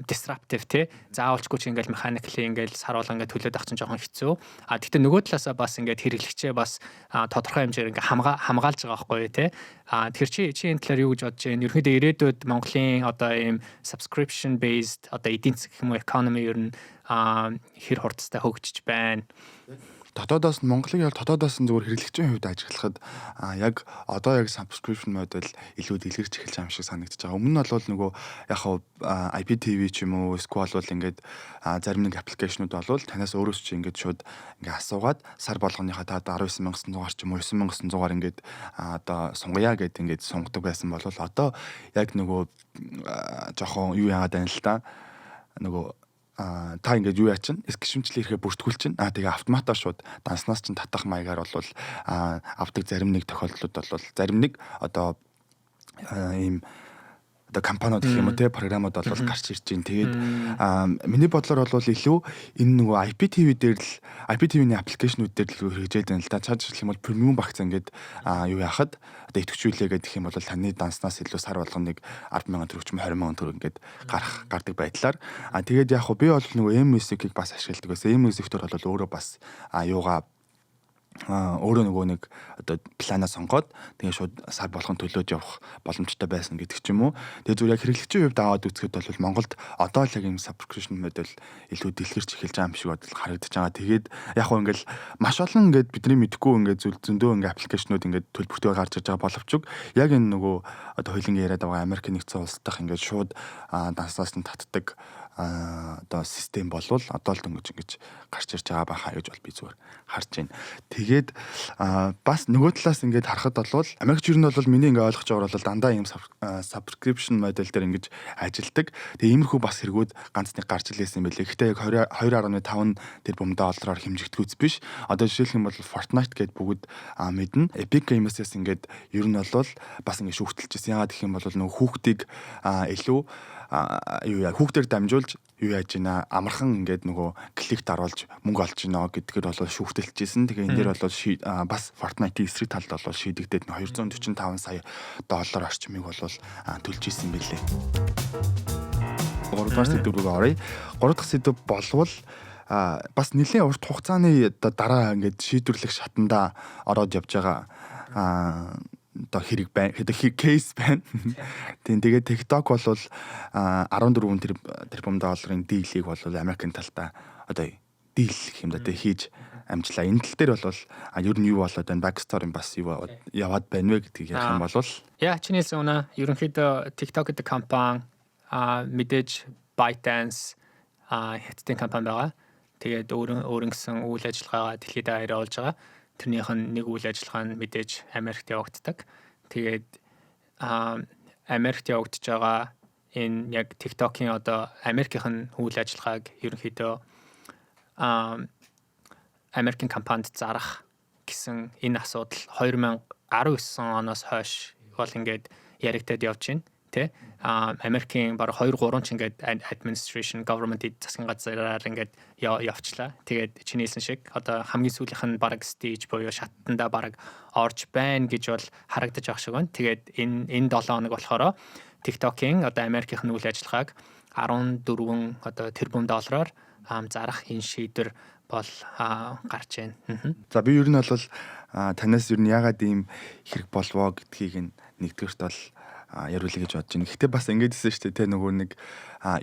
disruptive те заавалчгүй чи ингээл mechanically ингээл сар болгон ингээд төлөөд авах чинь жоохон хэцүү. Гэхдээ нөгөө талаасаа бас ингээд хэрэглэгчээ бас тодорхой хэмжээр ингээд хамгаалж байгаа байхгүй те. Тэгэхээр чи энэ талаар юу гэж бодож байна? Ерөнхийдөө ирээдүйд Монголын одоо ийм subscription based одоо эдийн засаг гэх юм уу economy ер нь хэр хурдтай хөгжиж байна. Дотоодоос нь Монголыг яг дотоодоос нь зөвхөн хэрэглэгчийн хувьд ажиглахад яг одоо яг subscription модель илүү дэлгэрч эхэлж байгаа юм шиг санагдаж байгаа. Өмнө нь бол нөгөө яг IPTV ч юм уу эсвэл бол ингээд зарим нэг аппликейшнуд болвол танаас өөрөөс чи ингээд шууд ингээд асуугаад сар болгоныхаа та 19,900 дугаар ч юм уу 9,900 дугаар ингээд одоо сунгая гэд ингээд сунгадаг байсан бол одоо яг нөгөө жоохон юу яагаад байна л та нөгөө та ингээд юу яа чинь гişмжил ирэхээ бүртгүүл чинь тэгээ автоматар шууд данснаас чинь татах маягаар бол авдаг зарим нэг тохиолдлууд бол зарим нэг одоо ийм одоо компаниуд гэх юм уу те програмууд бол гарч ирж байна. Тэгээд миний бодлоор бол илүү энэ нөгөө IPTV дээр л IPTV-ний аппликейшнүүд дээр л хэрэгжээд байна л да. Цааш гэх юм бол премиум багц ингээд юу яхад одоо идэвхжүүлээ гэх юм бол таны данснаас илүү сар болгоныг 10,000 төгрөг ч 20,000 төгрөг ингээд гардаг байдлаар тэгээд яг би бол нөгөө M-Music-ийг бас ашигладаг байсан. M-Music төр бол өөрөө бас юугаа өөрөө нөгөө нэг одоо планаа сонгоод тэгээ шууд сар болгон төлөөд явах боломжтой байсан гэдэг ч юм уу. Тэгээ зүгээр яг хэрэглэгчийн хувьд аваад үзэхэд бол Монголд одоо л яг юм subscription модель илүү дэлгэрч эхэлж байгаа юм шиг бодол харагдаж байгаа. Тэгээд яг хөө ингээл маш олон ингээд бидний мэдхгүй ингээд зөндөө ингээд аппликейшнууд ингээд төлбөртөө гарч ирж байгаа боловч яг энэ нөгөө одоо хоёлынгийн яриад байгаа Америк нэгдсэн улсдах ингээд шууд данснаас нь татдаг одоо систем болвол одоо л ингэж гарч ирж байгаа байхаа гэж бол би зүгээр харж байна. Тэгээд бас нөгөө талаас ингээд харахад бол Америкч ер нь бол миний ингээд ойлгож байгаа бол дандаа ийм subscription модель дээр ингэж ажилдаг. Тэгээ иймэрхүү бас хэрэгүүд ганц нэг гарч илээсэн юм байлээ. Гэхдээ яг 2.5 тэрбум доллараар хэмжигдэх биш. Одоо жишээлх юм бол Fortnite гэдэг бүгд мэднэ. Epic Games-ээс ингээд ер нь бол бас ингээд шүүхтэлжсэн. Яагаад гэх юм бол нөгөө хүүхдийг илүү хүүхдээр дамжуулж юу яаж ийна амархан ингээд нөгөө кликт оруулж мөнгө олж ийна гэдгээр бол шүүхтэлжсэн. Тэгээ энэ дээр бол бас Fortnite-ийн эсрэг талд бол шийдэгдээд 245 сая доллар орчмыг бол төлж исэн байлээ. 3 дахь сэдв рүү оръё. 3 дахь сэдв болвол бас нэлийн урт хугацааны дараа ингээд шийдвэрлэх шатанда ороод явж байгаа одоо хэрэг байна. Кейс байна. Тэгээд TikTok бол 14 тэрбум долларын дийлийг бол Америкийн талдаа одоо дийл гэх юм да хийж амжлаа. Энэ тал дээр бол ер нь юу болоод байна? Backstory-ын бас юу яваад байна вэ гэдгийг ярих юм бол чиний хэлсэн үнэ. Ерөнхийдөө TikTok гэдэг компани мэдээж ByteDance хятадын компани байгаа. Тэгээд өөрөн гэсэн үйл ажиллагаагаа дэлхийд даяараа олж байгаа. Тэрнийх нь нэг үйл ажиллагаа нь мэдээж Америкт явагддаг. Тэгээд Америкт явагдаж байгаа энэ яг TikTok-ийн одоо Америкийн үйл ажиллагааг ерөнхийдөө Америкийн компанид зарах гэсэн энэ асуудал 2019 оноос хойш бол ингээд яригдаад явж байна. Тэ Америкийн баг 2-3 ч ингээд administration government засгийн газраар ингээд явчлаа. Тэгээд чиний хэлсэн шиг одоо хамгийн сүүлийнх нь баг stage буюу шатанда баг орж байна гэж бол харагдаж байгаа шиг байна. Тэгээд энэ 7 хоног болохоор TikTok-ийн одоо Америкийн үйл ажиллагааг 14 одоо тэрбум доллараар зарах энэ шийдвэр бол гарч байна. За би ер нь бол танаас ер нь яагаад ийм хэрэг болвоо гэдгийг нэгдүгээрт бол яруулъя гэж бодож байна. Гэхдээ бас ингэж хэлсэн шүү дээ. Тэ нөгөө нэг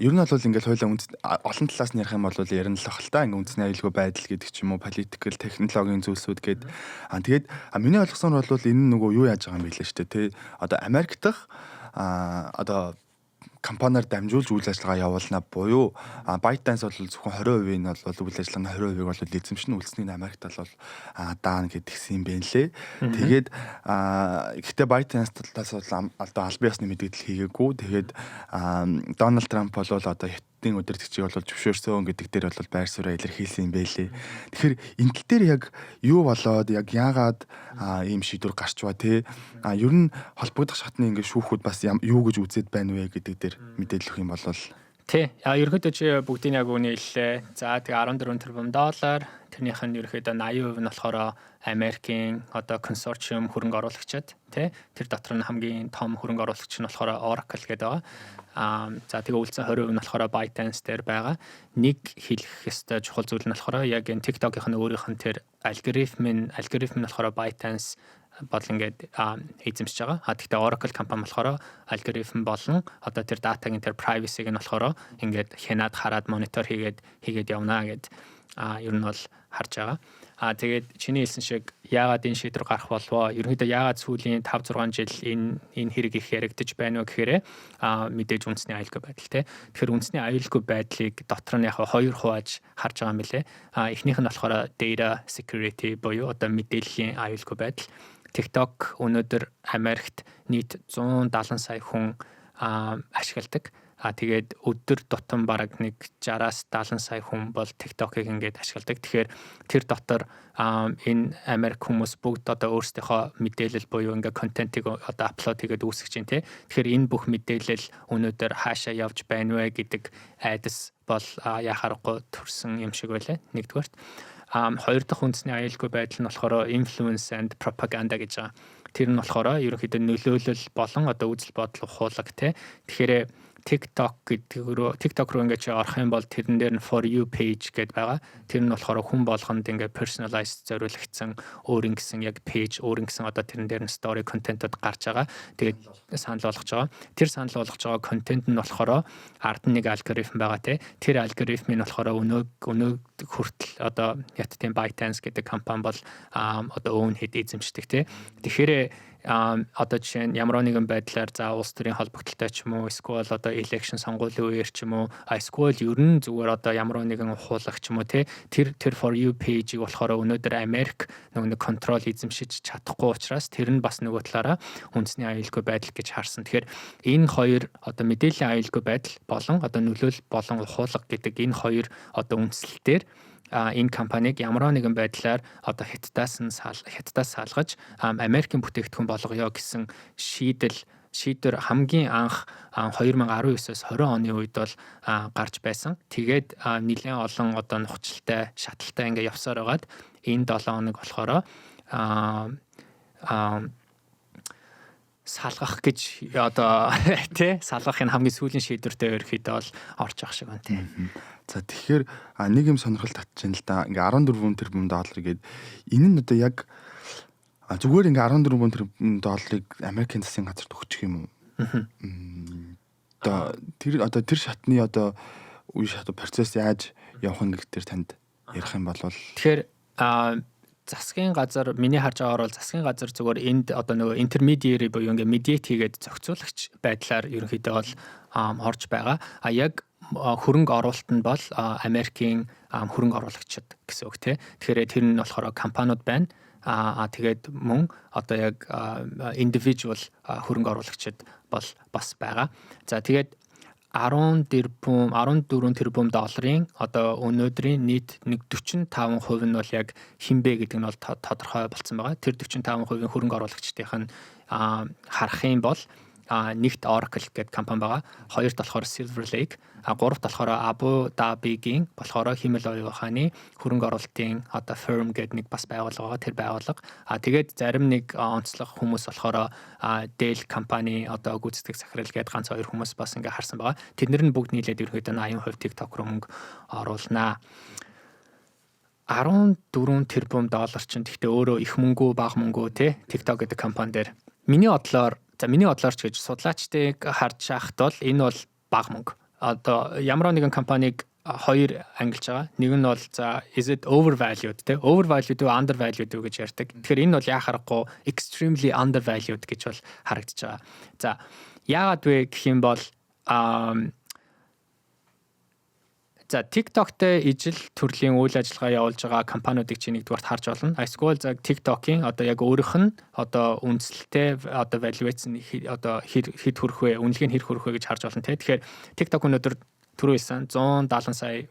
ер нь бол ингээл хойлоо олон талаас нь ярих юм бол ярина л ах л та. Ингээ үндэсний аюулгүй байдал гэдэг ч юм уу, политикл, технологийн зүйлсүүд гээд тэгээд миний ойлгосноор бол энэ нөгөө юу яаж байгаа юм бэ лээ шүү дээ. Тэ одоо Америк дахь одоо компаниар дамжуулж үйл ажиллагаа явуулна буюу ByteDance бол зөвхөн 20% нь бол үйл ажиллагааны 20%-ийг бол эзэмшин үлдсэнийг Америкт бол даана гэдгийгсэн юм байна лээ. Тэгээд гэхдээ ByteDance талаас бол одоо албан ёсны мэдээлэл хийгээгүй. Тэгээд Дональд Трамп бол одоо хятадын удирдагчийг бол зөвшөөрсөн гэдэг дээр бол байр сууриа илэрхийлсэн юм байлээ. Тэгэхээр энэ тал дээр яг юу болоод яг яагаад ийм шийдвэр гарч ба те ер нь холбогдох шатны ингээд шүүхүүд бас юу гэж үзээд байна вэ гэдэг дээр мэдээлэл өгөх юм бол тий ерөнхийдөө чи бүгдийн яг үнийг хэллээ. За тэгээ 14 тэрбум доллар тэрнийх нь ерөнхийдөө 80% нь болохоор Америкийн одоо консорциум хөрөнгө оруулагчид тий тэр дотор нь хамгийн том хөрөнгө оруулагч нь болохоор Oracle гэдэг байгаа. За тэгээ үлдсэн 20% нь болохоор ByteDance дээр байгаа. Нэг хэлэх ёстой чухал зүйл нь болохоор яг энэ TikTok-ийн өөрийнх нь тэр алгоритм нь болохоор ByteDance бол ингээд эзэмшиж байгаа. Гэхдээ Oracle компани болохоор алгоритм болон одоо тэр датагийн тэр privacy-г нь болохоор ингээд хянаад хараад монитор хийгээд явна гэд ер нь бол харж байгаа. Тэгээд чиний хэлсэн шиг яагаад энэ шийдвэр гарах болвоо? Ерөнхийдөө яагаад сүүлийн 5-6 жил энэ хэрэг их яригдаж байна вэ гэхээр мэдээж үндэсний аюулгүй байдал те. Тэгэхээр үндэсний аюулгүй байдлыг дотор нь яг хоёр хувааж харж байгаа юм билэ. Эхнийх нь болохоор data security буюу одоо мэдээллийн аюулгүй байдал. TikTok өнөөдөр Америкт нийт 170 сая хүн ашигладаг. Тэгээд өдөр тутам бараг нэг 60-аас 70 сая хүн бол TikTok-ыг ингээд ашигладаг. Тэгэхээр тэр дотор энэ Америк хүмүүс бүгд одоо өөрсдийнхөө мэдээлэл буюу ингээд контентыг одоо апплод хийгээд үүсгэж байна те. Тэгэхээр энэ бүх мэдээлэл өнөөдөр хаашаа явж байна вэ гэдэг айдас бол яхаарахгүй төрсэн юм шиг байлаа. Нэгдүгээрт хоёр дахь үндэсний аюулгүй байдал нь болохоор influence and propaganda гэж байгаа. Тэр нь болохоор ерөнхийдөө нөлөөлөл болон одоо үзэл бодол ухуулаг те. Тэгэхээр TikTok руу ингээд орох юм бол тэрэн дээр нь for you page гэдээ байгаа. Тэр нь болохоор хүн болгонд ингээд personalized зориулагдсан өөрийн гэсэн яг page, өөрийн гэсэн одоо тэрэн дээр нь story content-ууд гарч байгаа. Тэгээд санал болгож байгаа. Тэр санал болгож байгаа контент нь болохоор ард нь нэг алгоритм байгаа те. Тэр алгоритм нь болохоор өнөө хүртэл одоо хятадын ByteDance гэдэг компани бол одоо own хэд эзэмшдэг те. Тэгэхээр одоо жишээ нь ямар нэгэн байдлаар за улс төрийн холбогдлолтой ч юм уу эсвэл одоо election сонгуулийн үеэр ч юм уу эсвэл ер нь зүгээр одоо ямар нэгэн ухуулагч ч юм уу тэр for you page-ийг болохоор өнөөдөр Америк нэг контрол эзэмшиж чадахгүй учраас тэр нь бас нөгөө талаараа үндэсний аюулгүй байдал гэж харсан. Тэгэхээр энэ хоёр одоо мэдээллийн аюулгүй байдал болон одоо нөлөөлөл болон ухуулга гэдэг энэ хоёр одоо үндслэлтээр энэ компаниг ямар нэгэн байдлаар одоо хятадаас салгаж Америкийн бүтээгдэхүүн болгоё гэсэн шийдвэр хамгийн анх 2019-с 20 оны үед бол гарч байсан. Тэгээд нэлээд олон одоо нухацтай шаталтай ингээ явсаар байгаад энэ 7 хоног болохоор салгах гэж одоо салгахын хамгийн сүүлийн шийдвэртэй ерөөхдөө бол орж явах шиг байна тий. За тэгэхээр нэг юм сонирхол татчихна л да. Ингээ 14 тэрбум доллар гээд энэ нь одоо яг зүгээр ингээ 14 тэрбум долларыг Америкийн засгийн газарт өгчих юм уу? Тэр шатны одоо үе шат процесс яаж явах нэг дээр танд ярих юм бол тэгэхээр засгийн газар миний харж байгаагаар бол засгийн газар зүгээр энд одоо нөгөө интермедиари буюу ингээ медиат хийгээд зохицуулагч байдлаар ерөнхийдөө бол орж байгаа. Яг хөрөнгө оруулалт нь бол Америкийн хөрөнгө оруулагчид гэсэн үг тий. Тэгэхээр тэр нь болохоор компаниуд байна. Тэгээд мөн одоо яг individual хөрөнгө оруулагчид бол бас байгаа. За тэгээд 14 тэрбум долларын одоо өнөөдрийн нийт 45% нь бол яг хинбэ гэдэг нь бол тодорхой болсон байгаа. Тэр 45%-ийн хөрөнгө оруулагчдын харах юм бол нэгт Oracle гэдэг компани байгаа. Хоёрт болохоор Silver Lake, гуравт болохоор Abu Dhabi-гийн болохоор химэл оюун ухааны хөрөнгө оруулалтын одоо firm гэдэг нэг бас байгууллага байгаа. Тэр байгууллага. Тэгээд зарим нэг онцлог хүмүүс болохоор Dell компани одоо гүйцэтгэх захирал гэдэг ганц хоёр хүмүүс бас ингээ харсан байгаа. Тэднэр нь бүгд нийлээд ерөнхийдөө 80% TikTok руу мөнгө оруулнаа. 14 тэрбум доллар чинь гэхдээ өөрөө их мөнгө бага мөнгө тий TikTok гэдэг компани дээр миний бодлоор ч гэж судлаачдыг харж шахт бол энэ бол бага мөнгө. Одоо ямар нэгэн компаниг хоёр ангилж байгаа. Нэг нь бол за is it overvalued те overvalued уу undervalued уу гэж ярьдаг. Тэгэхээр энэ бол яхахгүй extremely undervalued гэж бол харагдаж байгаа. За яагаад вэ гэх юм бол за TikTok-тэй ижил төрлийн үйл ажиллагаа явуулж байгаа компаниудыг чи нэгдүгээрт харж болно. Эсвэл за TikTok-ийн одоо яг өөрийнх нь одоо үнэлэлтэй одоо valuation одоо хэд хүрэх вэ, үнэлгээ нь хэд хүрэх вэ гэж харж болно те. Тэгэхээр TikTok өнөөдөр түрүү хэлсэн 170 сая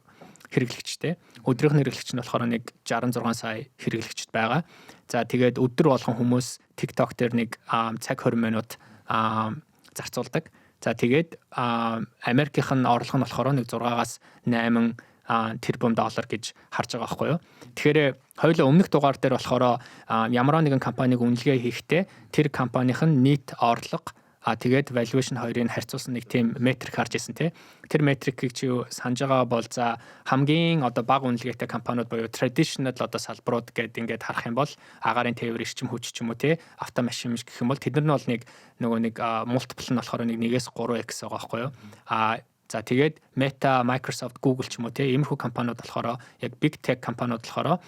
хэрэглэгчтэй. Өдрийнх нь хэрэглэгч нь болохоор нэг 66 сая хэрэглэгчд байгаа. За тэгээд өдөр болгон хүмүүс TikTok дээр нэг цаг 20 минут зарцуулдаг. За тэгээд Америкийнх нь орлого нь болохоор нэг 6-аас 8 тэрбум доллар гэж харж байгаа байхгүй юу. Тэгэхээр хоёулаа өмнөх дугаар дээр болохоор ямар нэгэн компаниг үнэлгээ хийхдээ тэр компанийх нь нийт орлого тэгээд valuation хоёрыг харьцуулсан нэг тийм метрик харж ирсэн тий. Тэр метрикийг чи санаж байгаа бол за хамгийн одоо бага үнэлгээтэй компаниуд буюу traditional одоо салбарууд гэдэг ингээд харах юм бол агаарын тээвэр эрчим хүч ч юм уу тий автомашин мэж гэх юм бол тэд нар нь бол нэг multiple нь болохоор 1-ээс 3x байгаа байхгүй юу. За тэгээд Meta, Microsoft, Google ч юм уу тий иймэрхүү компаниуд болохоор яг big tech компаниуд болохоор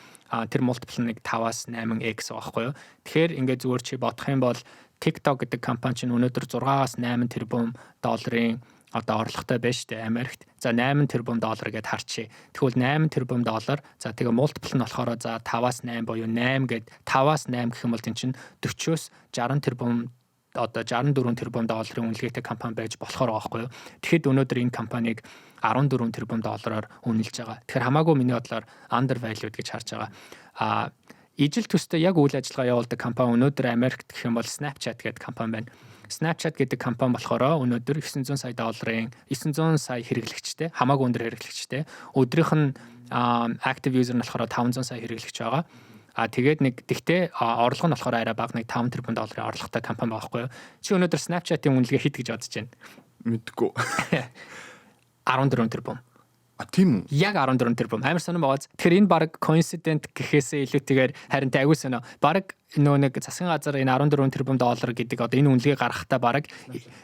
тэр multiple нь 5-аас 8x байгаа байхгүй юу. Тэгэхээр ингээд зүгээр чи бодох юм бол TikTok гэдэг компани чинь өнөөдөр 6-аас 8 тэрбум долларын одоо орлоготой байна шүү дээ Америкт. За 8 тэрбум доллар гэдээ харчи. Тэгвэл 8 тэрбум доллар. За тэгээ multiple нь болохоор за 5-аас 8 буюу 8 гэд 5-аас 8 гэх юм бол тийм чинь 40-оос 60 тэрбум одоо 64 тэрбум долларын үнэлгээтэй компани байж болохоор байгаа байхгүй юу. Тэгэхэд өнөөдөр энэ компаниг 14 тэрбум доллараар үнэлж байгаа. Тэгэхээр хамаагүй миний бодлоор undervalued гэж харж байгаа. Ижил төстэй яг үйл ажиллагаа явуулдаг компани өнөөдөр Америкт гэх юм бол Snapchat гэдэг компани байна. Snapchat гэдэг компани болохоор өнөөдөр 900 сая долларын 900 сая хэрэглэгчтэй, хамаагүй өндөр хэрэглэгчтэй. Өдрийнх нь active user нь болохоор 500 сая хэрэглэгч байгаа. Тэгээд тэгтээ орлого нь болохоор арай бага 5 тэрбум долларын орлоготой компани байгаа байхгүй юу? Чи өнөөдөр Snapchat-ийн үнэлгээ хэд гэж бодож байна? Мэдгүй. 14 тэрбум. Тийм үү? Яг 14 тэрбум. Амар сонирн байгааз. Тэгэхээр энэ баг coincident гэхээсээ илүүтэйгээр харин айгүй сонио. Баг нөө нэг засгийн газар энэ 14 тэрбум доллар гэдэг одоо энэ үнэлгээ гаргахтаа баг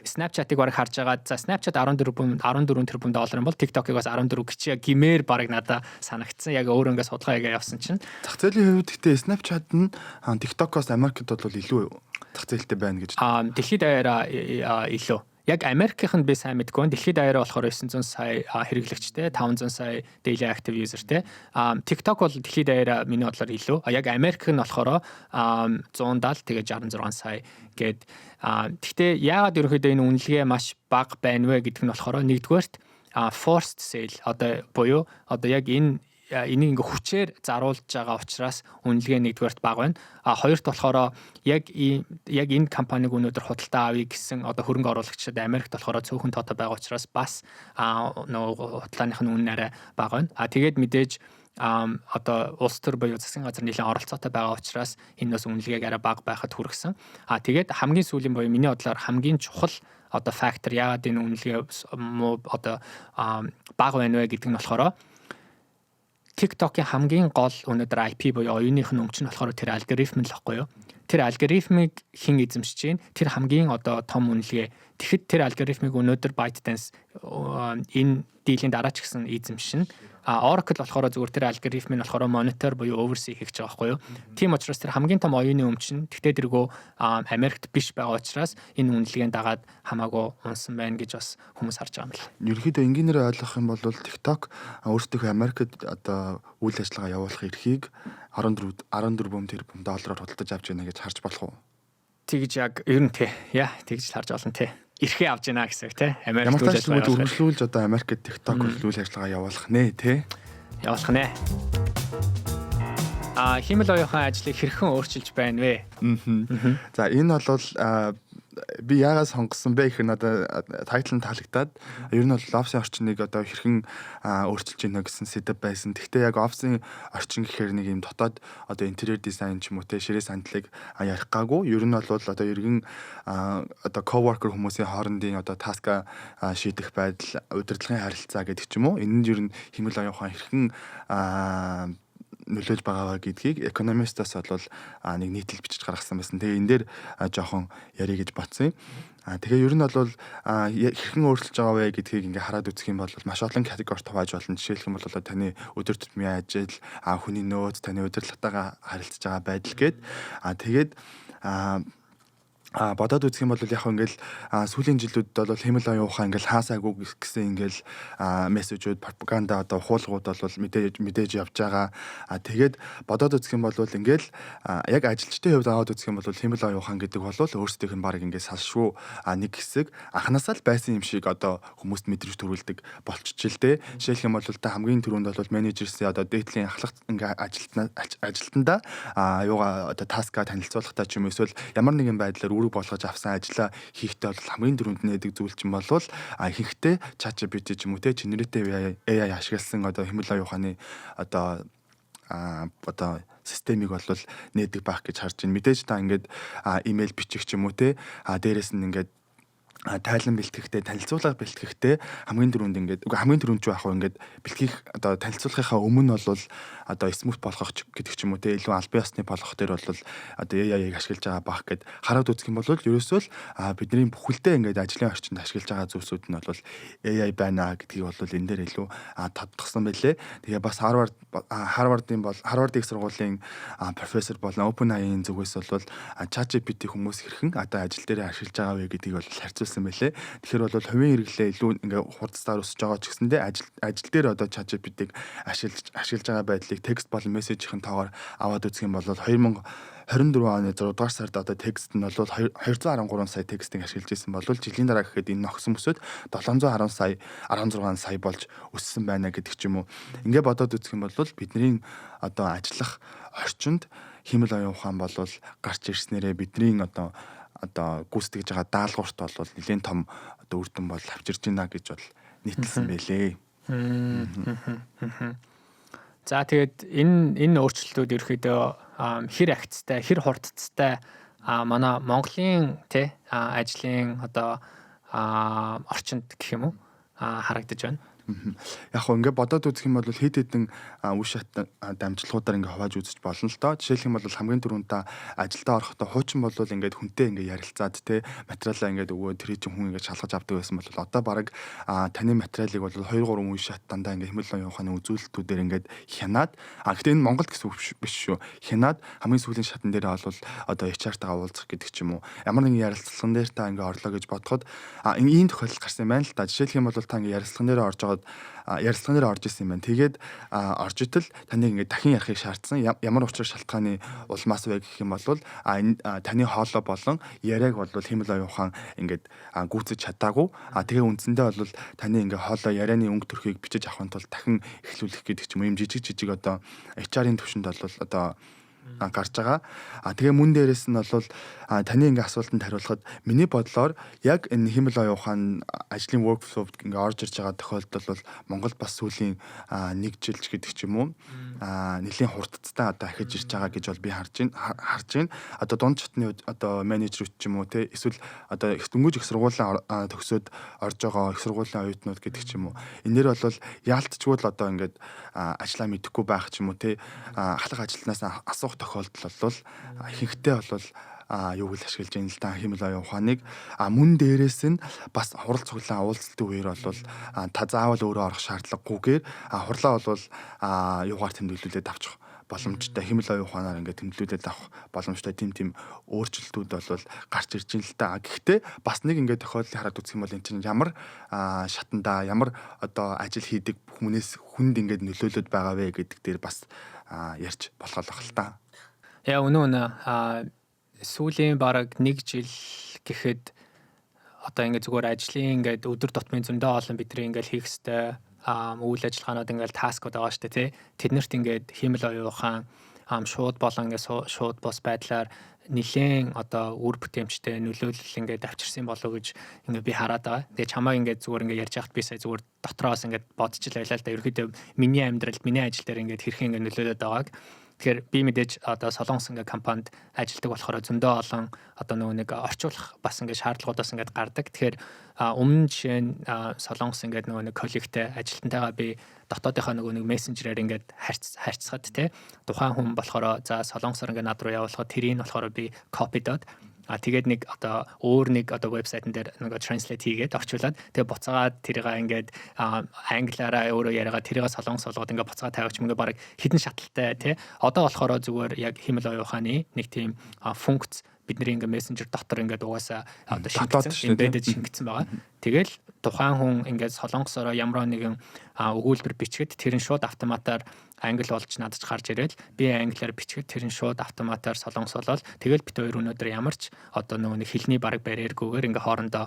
Snapchat-ыг баг харж байгаа. За Snapchat 14 тэрбум доллар юм бол TikTok-ыг бас 14 гэж гимээр баг надаа санагдсан. Яг өөр судалгаа хийгээ явсан чинь. Зах зээлийн хувьд гэхдээ Snapchat нь TikTok-оос Америкт бол илүү зах зээлтэй байна гэж. Дэлхийд даяараа илүү. Яг Америкийнх нь би сайн мэдгүй. Дэлхийд даяараа болохоор 900 сая хэрэглэгчтэй, 500 сая daily active userтэй. TikTok бол дэлхийд даяараа миний бодлоор илүү. Яг Америк нь болохоор 170 тэгээ 66 сая гээд гэхдээ яагаад ерөнхийдөө энэ үнэлгээ маш бага байна вэ гэдг нь болохоор нэгдүгээрт forced sale одоо буюу одоо яг энийг ингээ хүчээр заруулж байгаа учраас үнэлгээ нэгдүгээрт бага байна. Хоёрт болохоор яг энэ компаниг өнөөдөр худалдаа авъя гэсэн одоо хөрөнгө оруулагчид Америкт болохоор цөөхөн тоотой байгаа учраас бас нөгөө худалдааных нь үнэ арай бага байна. Тэгээд мэдээж одоо улс төр буюу засгийн газар нэлээд оролцоотой байгаа учраас энэ бас үнэлгээг арай бага байхад хүргэсэн. Тэгээд хамгийн сүүлийн буюу миний бодлоор хамгийн чухал одоо фактор яагаад энэ үнэлгээ одоо бага байна вэ гэдэг нь болохоор TikTok-ийн хамгийн гол өнөөдөр IP буюу оюуных нь өмч нь болохоор тэр алгоритм л баггүй юу. Тэр алгоритмыг хэн эзэмшиж чинь тэр хамгийн одоо том үнэлгээ. Тэгэхэд тэр алгоритмыг өнөөдөр ByteDance энэ дийлэн дараа ч гэсэн эзэмшин. Oracle болохоор зүгээр тэр алгоритмыг болохоор монитор буюу oversee хийж байгаа байхгүй юу. Тийм учраас тэр хамгийн том оюуны өмч нь тэгтээ тэргөө Америкт биш байгаа учраас энэ үнэлгээнд дагаад хамаагүй унсан байна гэж бас хүмүүс харж байгаа юм л. Ерөнхийдөө энгийнээр ойлгох юм бол TikTok өөрсдөө Америкт одоо үйл ажиллагаа явуулах эрхийг 14 тэрбум доллараар худалдаж авч байна гэж харж болох уу? Тэгж яг ер нь тэгж л харж олно тий. Эрхээ авч яана гэсэн үг тий. Америкт үйл ажиллагаа өргөжлүүлж одоо Америкт TikTok үйл ажиллагаа явуулах нэ тий. Явуулах нэ. Химэл оюухан ажлыг хэрхэн өөрчилж байна вэ? За энэ бол би яагаад сонгосон бэ гэхээр надад тайтл нь таалагдаад ер нь бол офисын орчныг одоо хэрхэн өөрчилж гинэ гэсэн сэдв байсан. Гэхдээ яг офисын орчин гэхээр нэг юм дотоод одоо интерьер дизайн ч юм уу те ширээ сандлыг ярих гаагүй. Ер нь бол одоо эргэн одоо coworker хүмүүсийн хоорондын одоо таска шийдэх байдал, удирдлагын харилцаа гэдэг ч юм уу. Энэ нь ер нь химэл оюухан хэрхэн нөлөөлж байгаа гэдгийг экономистаас бол нэг нийтлэл бичиж гаргасан байсан. Тэгээ энэ дээр жоохон ярих гэж бодсон юм. Тэгээ ер нь бол хэрхэн өөрчилж байгаа вэ гэдгийг ингээ хараад үзэх юм бол маш олон категорид хувааж болно. Жишээлх юм бол таны өдөр тутмын ажил, хүний нөөц, таны удирдлагатайгаа харилцаж байгаа байдал гээд тэгээд бодоод үзэх юм бол яг ингээл сүүлийн жилүүд бол химэл оюухан ингээл хаасаагүй гэсэн ингээл мессежүүд пропаганда одоо ухуулгууд бол мэдээж явж байгаа. Тэгээд бодоод үзэх юм бол ингээл яг ажилчдын хувьд аваад үзэх юм бол химэл оюухан гэдэг бол өөрсдийнх нь баг ингээд салшгүй нэг хэсэг анханасаа л байсан юм шиг одоо хүмүүст мэдрэж төрүүлдэг болчихжээ л дээ. Жишээлх юм бол та хамгийн түрүүнд бол менежерсээ одоо дээдлийн ахлах ингээ ажилтнаа юугаа одоо таска танилцуулахтаа ч юм эсвэл ямар нэгэн байдлаар болгож авсан ажлаа хийхдээ бол хамгийн дөрөнд нээдэг зүйл чинь бол ихэнхдээ ChatGPT ч юм уу те generative AI ашигласан одоо химэл оюуханы одоо системийг бол нээдэг байх гэж харж байна. Мэдээж та ингээд имэйл бичих ч юм уу те дээрэс нь ингээд тайлан бэлтгэхдээ танилцуулга бэлтгэхдээ хамгийн дөрөнд ингээд хамгийн дөрөнд ч яах вэ ингээд бэлтгэх одоо танилцуулгынхаа өмнө бол одоо смут болгох гэдэг ч юм уу те илүү аль биесны болгох дээр бол одоо AI-ыг ашиглаж байгаа бах гэд хараад үзэх юм бол ерөөсөө л бидний бүхэлдээ ингээд ажлын орчинд ашиглаж байгаа зүйлсүүд нь бол AI байна гэдгийг бол энэ дээр илүү тодтогсон байлээ. Тэгээ бас Harvard их сургуулийн профессор болон OpenAI-ийн зүгээс бол ChatGPT хүмүүс хэрхэн одоо ажил дээр ашиглаж байгаа вэ гэдгийг бол харьцуулсан байлээ. Тэгэхээр бол хувийн хэрэглээ илүү ингээд хурдцаар өсөж байгаа ч гэсэндээ ажил дээр одоо ChatGPT-г ашиглаж байгаа байдлыг текст болон мессежийн тоогоор аваад үзэх юм бол 2024 оны 6 дугаар сард одоо текст нь бол 213 сая текстийг ашиглаж ирсэн бол жилийн дараа гэхэд энэ нөхсөн өсөд 710 сая 16 сая болж өссөн байна гэдэг ч юм уу. Ингээ бодоод үзэх юм бол бидний одоо ажиллах орчинд химэл оюухан бол гарч ирснээрээ бидний одоо гүйцэтгэж байгаа даалгаварт бол нэлээд том одоо үр дүн бол авчирж байна гэж бол нийтэлсэн байлээ. За тэгээд энэ өөрчлөлтүүд ерөөхдөө хэр агцтай, хэр хурдцтай манай Монголын ажлын одоо орчинд гэх юм уу харагдаж байна. Яг хөө ингээд бодоод үзэх юм бол хэд хэдэн үе шат дамжлагуудаар ингээд хувааж үзэж болно л доо. Жишээлх юм бол хамгийн түрүүнд та ажилдаа орохдоо хуучин бол ингээд хүнтэй ингээд ярилцаад те материалаа ингээд өгөө тэр чинь хүн ингээд шалгаж авдаг байсан бол одоо баг таны материалыг бол 2 3 үе шат дандаа ингээд хэмэл ноён ухааны үзүүлэлтүүдээр ингээд хянаад гэхдээ энэ Монголд гэсэн үг биш шүү. Хянаад хамгийн сүүлийн шатн дээр бол одоо HR-тайгаа уулзах гэдэг ч юм уу. Ямар нэгэн ярилцлаган дээр та ингээд орлоо гэж бодоход ийм тохиолдол гарсан юм байна л та. Жишээлх юм бол та ингээд ярилцлаган дээр орж ярилцлаган дээр орж исэн юм байна. Тэгээд орж итэл таныг ингээд дахин ярихыг шаардсан. Ямар учраа шалтгааны улмаас вэ гэх юм бол энэ таны хоолой болон яриаг бол хэмэл оюун ухаан ингээд гүйцэж чадаагүй. Тэгээ үндсэндээ бол таны ингээд хоолой ярианы өнгө төрхийг бичиж авахын тулд дахин эхлүүлэх гэдэг ч юм уу юм жижиг одоо HR-ийн төвшөнд бол одоо гарч байгаа. Тэгээ мөн дээрээс нь бол таны ингээ асуултанд хариулахад миний бодлоор яг энэ хэмэл оюун ухаан ажлын workflow-д ингээ орж ирж байгаа тохиолдол бол Монгол бас сүүлийн 1 жил ч гэдэг ч юм уу нэлийн хурдцтай одоо ахиж ирж байгаа гэж бол би харж байна. Одоо дунд чатны одоо менежерүүд ч юм уу те эсвэл одоо дөнгөж их сургуулийн төгсөөд орж байгаа их сургуулийн оюутнууд гэдэг ч юм уу. Энээр бол яалтчгүй л одоо ингээд ажлаа мэдэхгүй байх ч юм уу те халах ажилтнаас асуух тохиолдол бол ихэнхдээ бол юу гэл ашиглаж байна л да хэмэл оюун ухааныг мөн дээрээс нь бас хурал цуглаан уулзалтын үеэр бол та заавал өөрөө орох шаардлагагүйгээр хурлаа бол юугаар тэмдэглүүлээд авчих боломжтой хэмэл оюун ухаанаар ингээд тэмдэглүүлээд авах боломжтой тийм өөрчлөлтүүд бол гарч ирж байна л да. Гэхдээ бас нэг ингээд тохиолдлыг хараад үзэх юм бол энэ чинь ямар шатанда ямар одоо ажил хийдэг хүнээс хүнд ингээд нөлөөлөд байгаа вэ гэдэг дээр бас ярьж болох л та. Яа өнөө сүүлийн бараг 1 жил гэхэд одоо ингээд зүгээр ажлын ингээд өдөр тутмын зөндөө олон бидний ингээд хийх ёстой үйл ажиллагаанууд ингээд таскууд байгаа шүү дээ тий. Тэднэрт ингээд хэмэл оюун ухаан шууд болон ингээд шууд бос байдлаар нэлээд одоо үр бүтээмжтэй нөлөөлөл ингээд авчирсан болов уу гэж ингээд би хараад байгаа. Тэгээ чамайг ингээд зүгээр ингээд ярьж байхад би сая зүгээр дотроос ингээд бодож л байлаа л да. Ерөөдөө миний амьдралд миний ажил дээр ингээд хэрхэн ингээд нөлөөлөд байгааг. Тэгэхээр би мэдээж одоо Солонгос ингээд компанид ажилладаг болохоор зөндөө олон одоо нөгөө нэг орчуулах бас ингээд шаардлагуудаас ингээд гардаг. Тэгэхээр өмнө жишээ нь Солонгос ингээд нөгөө нэг коллегтэй ажилтнтайгаа би дотоодынхаа нөгөө нэг мессенжерээр ингээд харьцахад те тухайн хүн болохоор за Солонгосоор ингээд над руу явуулахад тэрийг болохоор би копидод тэгээд нэг одоо өөр нэг одоо вебсайтн дээр нэг транслейт хийгээд орчуулад тэгээд буцаагаад тэрийгээ ингээд англиараа өөрөө яриагаа тэрийгээ солонгос болгоод ингээд буцаагаад тавьчих юм ингээд баг хідэн шаталтай тий одоо болохоор зүгээр яг хэмэл оюун ухааны нэг тийм функц бидний ингээд мессенжер дотор ингээд угаасаа одоо шингэсэн embedded шингэсэн байгаа. Тэгэл тухайн хүн ингээд солонгосоор ямар нэгэн өгүүлбэр бичгэд тэр нь шууд автоматар англи болж надад гарч ирэл би англиар бичгэд тэр нь шууд автоматар солонгос болол тэгэл бит хоёр өнөөдөр ямар ч одоо нөгөө нэг хэлний бараг барьергүйгээр ингээд хоорондоо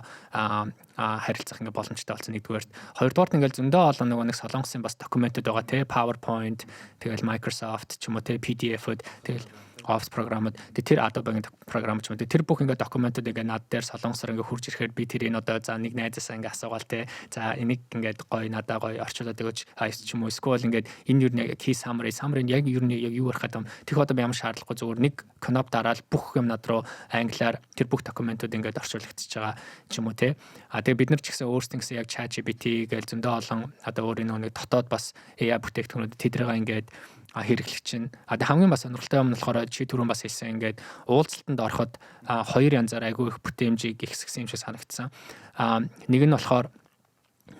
харилцах ингээд боломжтой болсон нэгдүгээрт хоёрдугаарт ингээд зөндөө олон нөгөө нэг солонгосын бас документууд байгаа те PowerPoint тэгэл Microsoft ч юм уу те PDF-д тэгэл Office програмууд тэр Adobe-гийн програм ч юм уу тэр бүх ингээд документууд ингээд над дээр солонгосоор ингээд хурж ирэхээр би тэрийг одоо за нэг найзаасаа ингээд асуугаал те за энийг ингээд гоё надаа гоё орчуулад өгөөч ч юм уу эсвэл ингээд энэ юу нэг key summary яг юу нэг яг юу ярих гэдэг юм тех одоо ямар шаардлагагүй зүгээр нэг кноп дараал бүх юм над руу англиар тэр бүх документууд ингээд орчуулагдчихж байгаа ч юм уу те тэгээ бид нар ч гэсэн өөрсдөө гэсэн яг ChatGPT гээл зөндөө олон одоо өөрийн нэг дотоод бас AI бүтээгдэхүүнүүд тэдрээгээ ингээд хэрэглэх чинь хамгийн бас сонирхолтой юм нь болохоор чи түрүүн бас хэлсэн ингээд уулзалтанд ороход хоёр янзаар айгүй их бүтээмжийг ихсгсэн юм шиг санагдсан. Нэг нь болохоор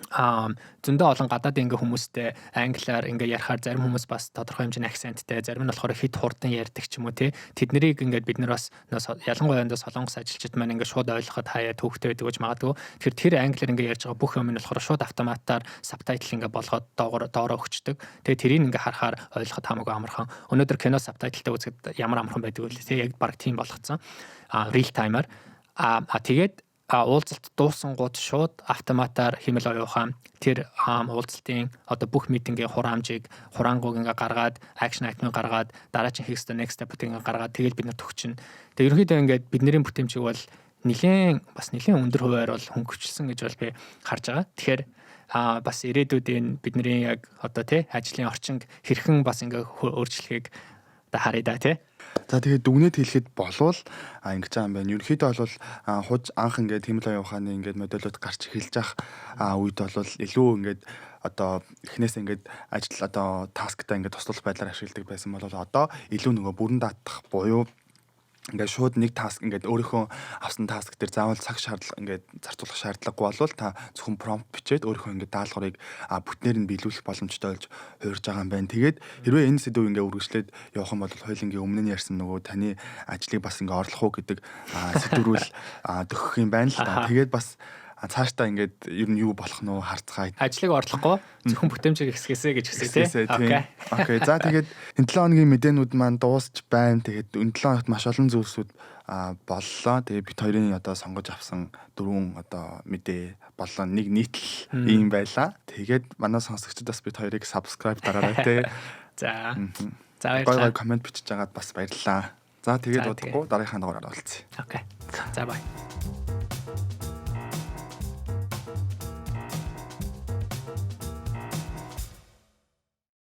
зөндөө олон гадаадын ингээ хүмүүстэй англиар ингээ ярихаар зарим хүмүүс бас тодорхой хэмжээний акценттэй зарим нь болохоор хит хурдан ярьдаг ч юм уу те тэднийг ингээд бид нар бас ялангуяа солонгос ажилчид маань ингээ шууд ойлгоход хаяа төвхтэй байдаг гэж магадгүй тэр англиар ингээ ярьж байгаа бүх юм нь болохоор шууд автоматар сабтайтл ингээ болгоод доороо өгчдөг тэгээ тэрийг ингээ харахаар ойлгоход хамаагүй амархан өнөөдөр кино сабтайлтай үзэхэд ямар амархан байдаг вэ те яг баг тийм болгоцсон real timer тэгээд уулзалт дуусангууд шууд автоматар хэмэл оюун ухаан тэр уулзалтын одоо бүх митингийн хураамжийг хураангуйг ингээ гаргаад акшн айтмыг гаргаад дараагийн хийх ёстой next step-ийг ингээ гаргаад тэгэл бид нар төгчин. Тэгээ ерөнхийдөө ингээд бидний бүтээмжийг бол нэлээд өндөр хувиар бол хөнгөвчлсөн гэж бол би харж байгаа. Тэгэхээр бас ирээдүйдийн бидний яг одоо тий ажлын орчинг хэрхэн бас ингээ өөрчлөхийг одоо харъя да тий. За тэгээд дүгнээд хэлэхэд болвол ингэж байгаа юм байна. Ерөнхийдөө бол хуж анх ингээд хэмэл оюун ухааны ингээд модулууд гарч эхэлж явах үед бол илүү ингээд одоо эхнээс ингээд ажил одоо тасктай ингээд туслах байдлаар ашигладаг байсан бол одоо илүү нөгөө бүрэн даатах буюу ингээд шууд нэг таск ингээд өөрийнхөө авсан таск дээр заавал цаг шаардлага ингээд зарцуулах шаардлагагүй болвол та зөвхөн промпт бичээд өөрийнхөө ингээд даалгаврыг бүтнээр нь биелүүлэх боломжтой болж хуурж байгаа юм байна. Тэгээд хэрвээ энэ сэдв ингээд үргэлжлээд явах юм бол хоёулангийн өмнө нь ярьсан нөгөө таны ажлыг бас ингээд орлох уу гэдэг сэдврүүл төгөх юм байна л та. Тэгээд бас цаашдаа ингээд ер нь юу болох нь харцгаая. Ажлыг орлохгүй зөвхөн бүтээмжийг ихсгээсэй гэж хэлсэн тийм. Окей. За тэгээд энэ 7 хоногийн мэдээнүүд маань дуусч байна. Тэгээд энэ 7 хоногт маш олон зүйлсүүд боллоо. Тэгээд бид хоёрын одоо сонгож авсан 4 одоо мэдээ боллоо. Нэг нийтлэл ийм байлаа. Тэгээд манай сонсогчдоос бид хоёрыг subscribe дараарай те. За. За баярлалаа. Комент бичиж байгаад бас баярлалаа. За тэгээд удахгүй дараагийнхаа дугаараар уулзъя. Окей. За бай.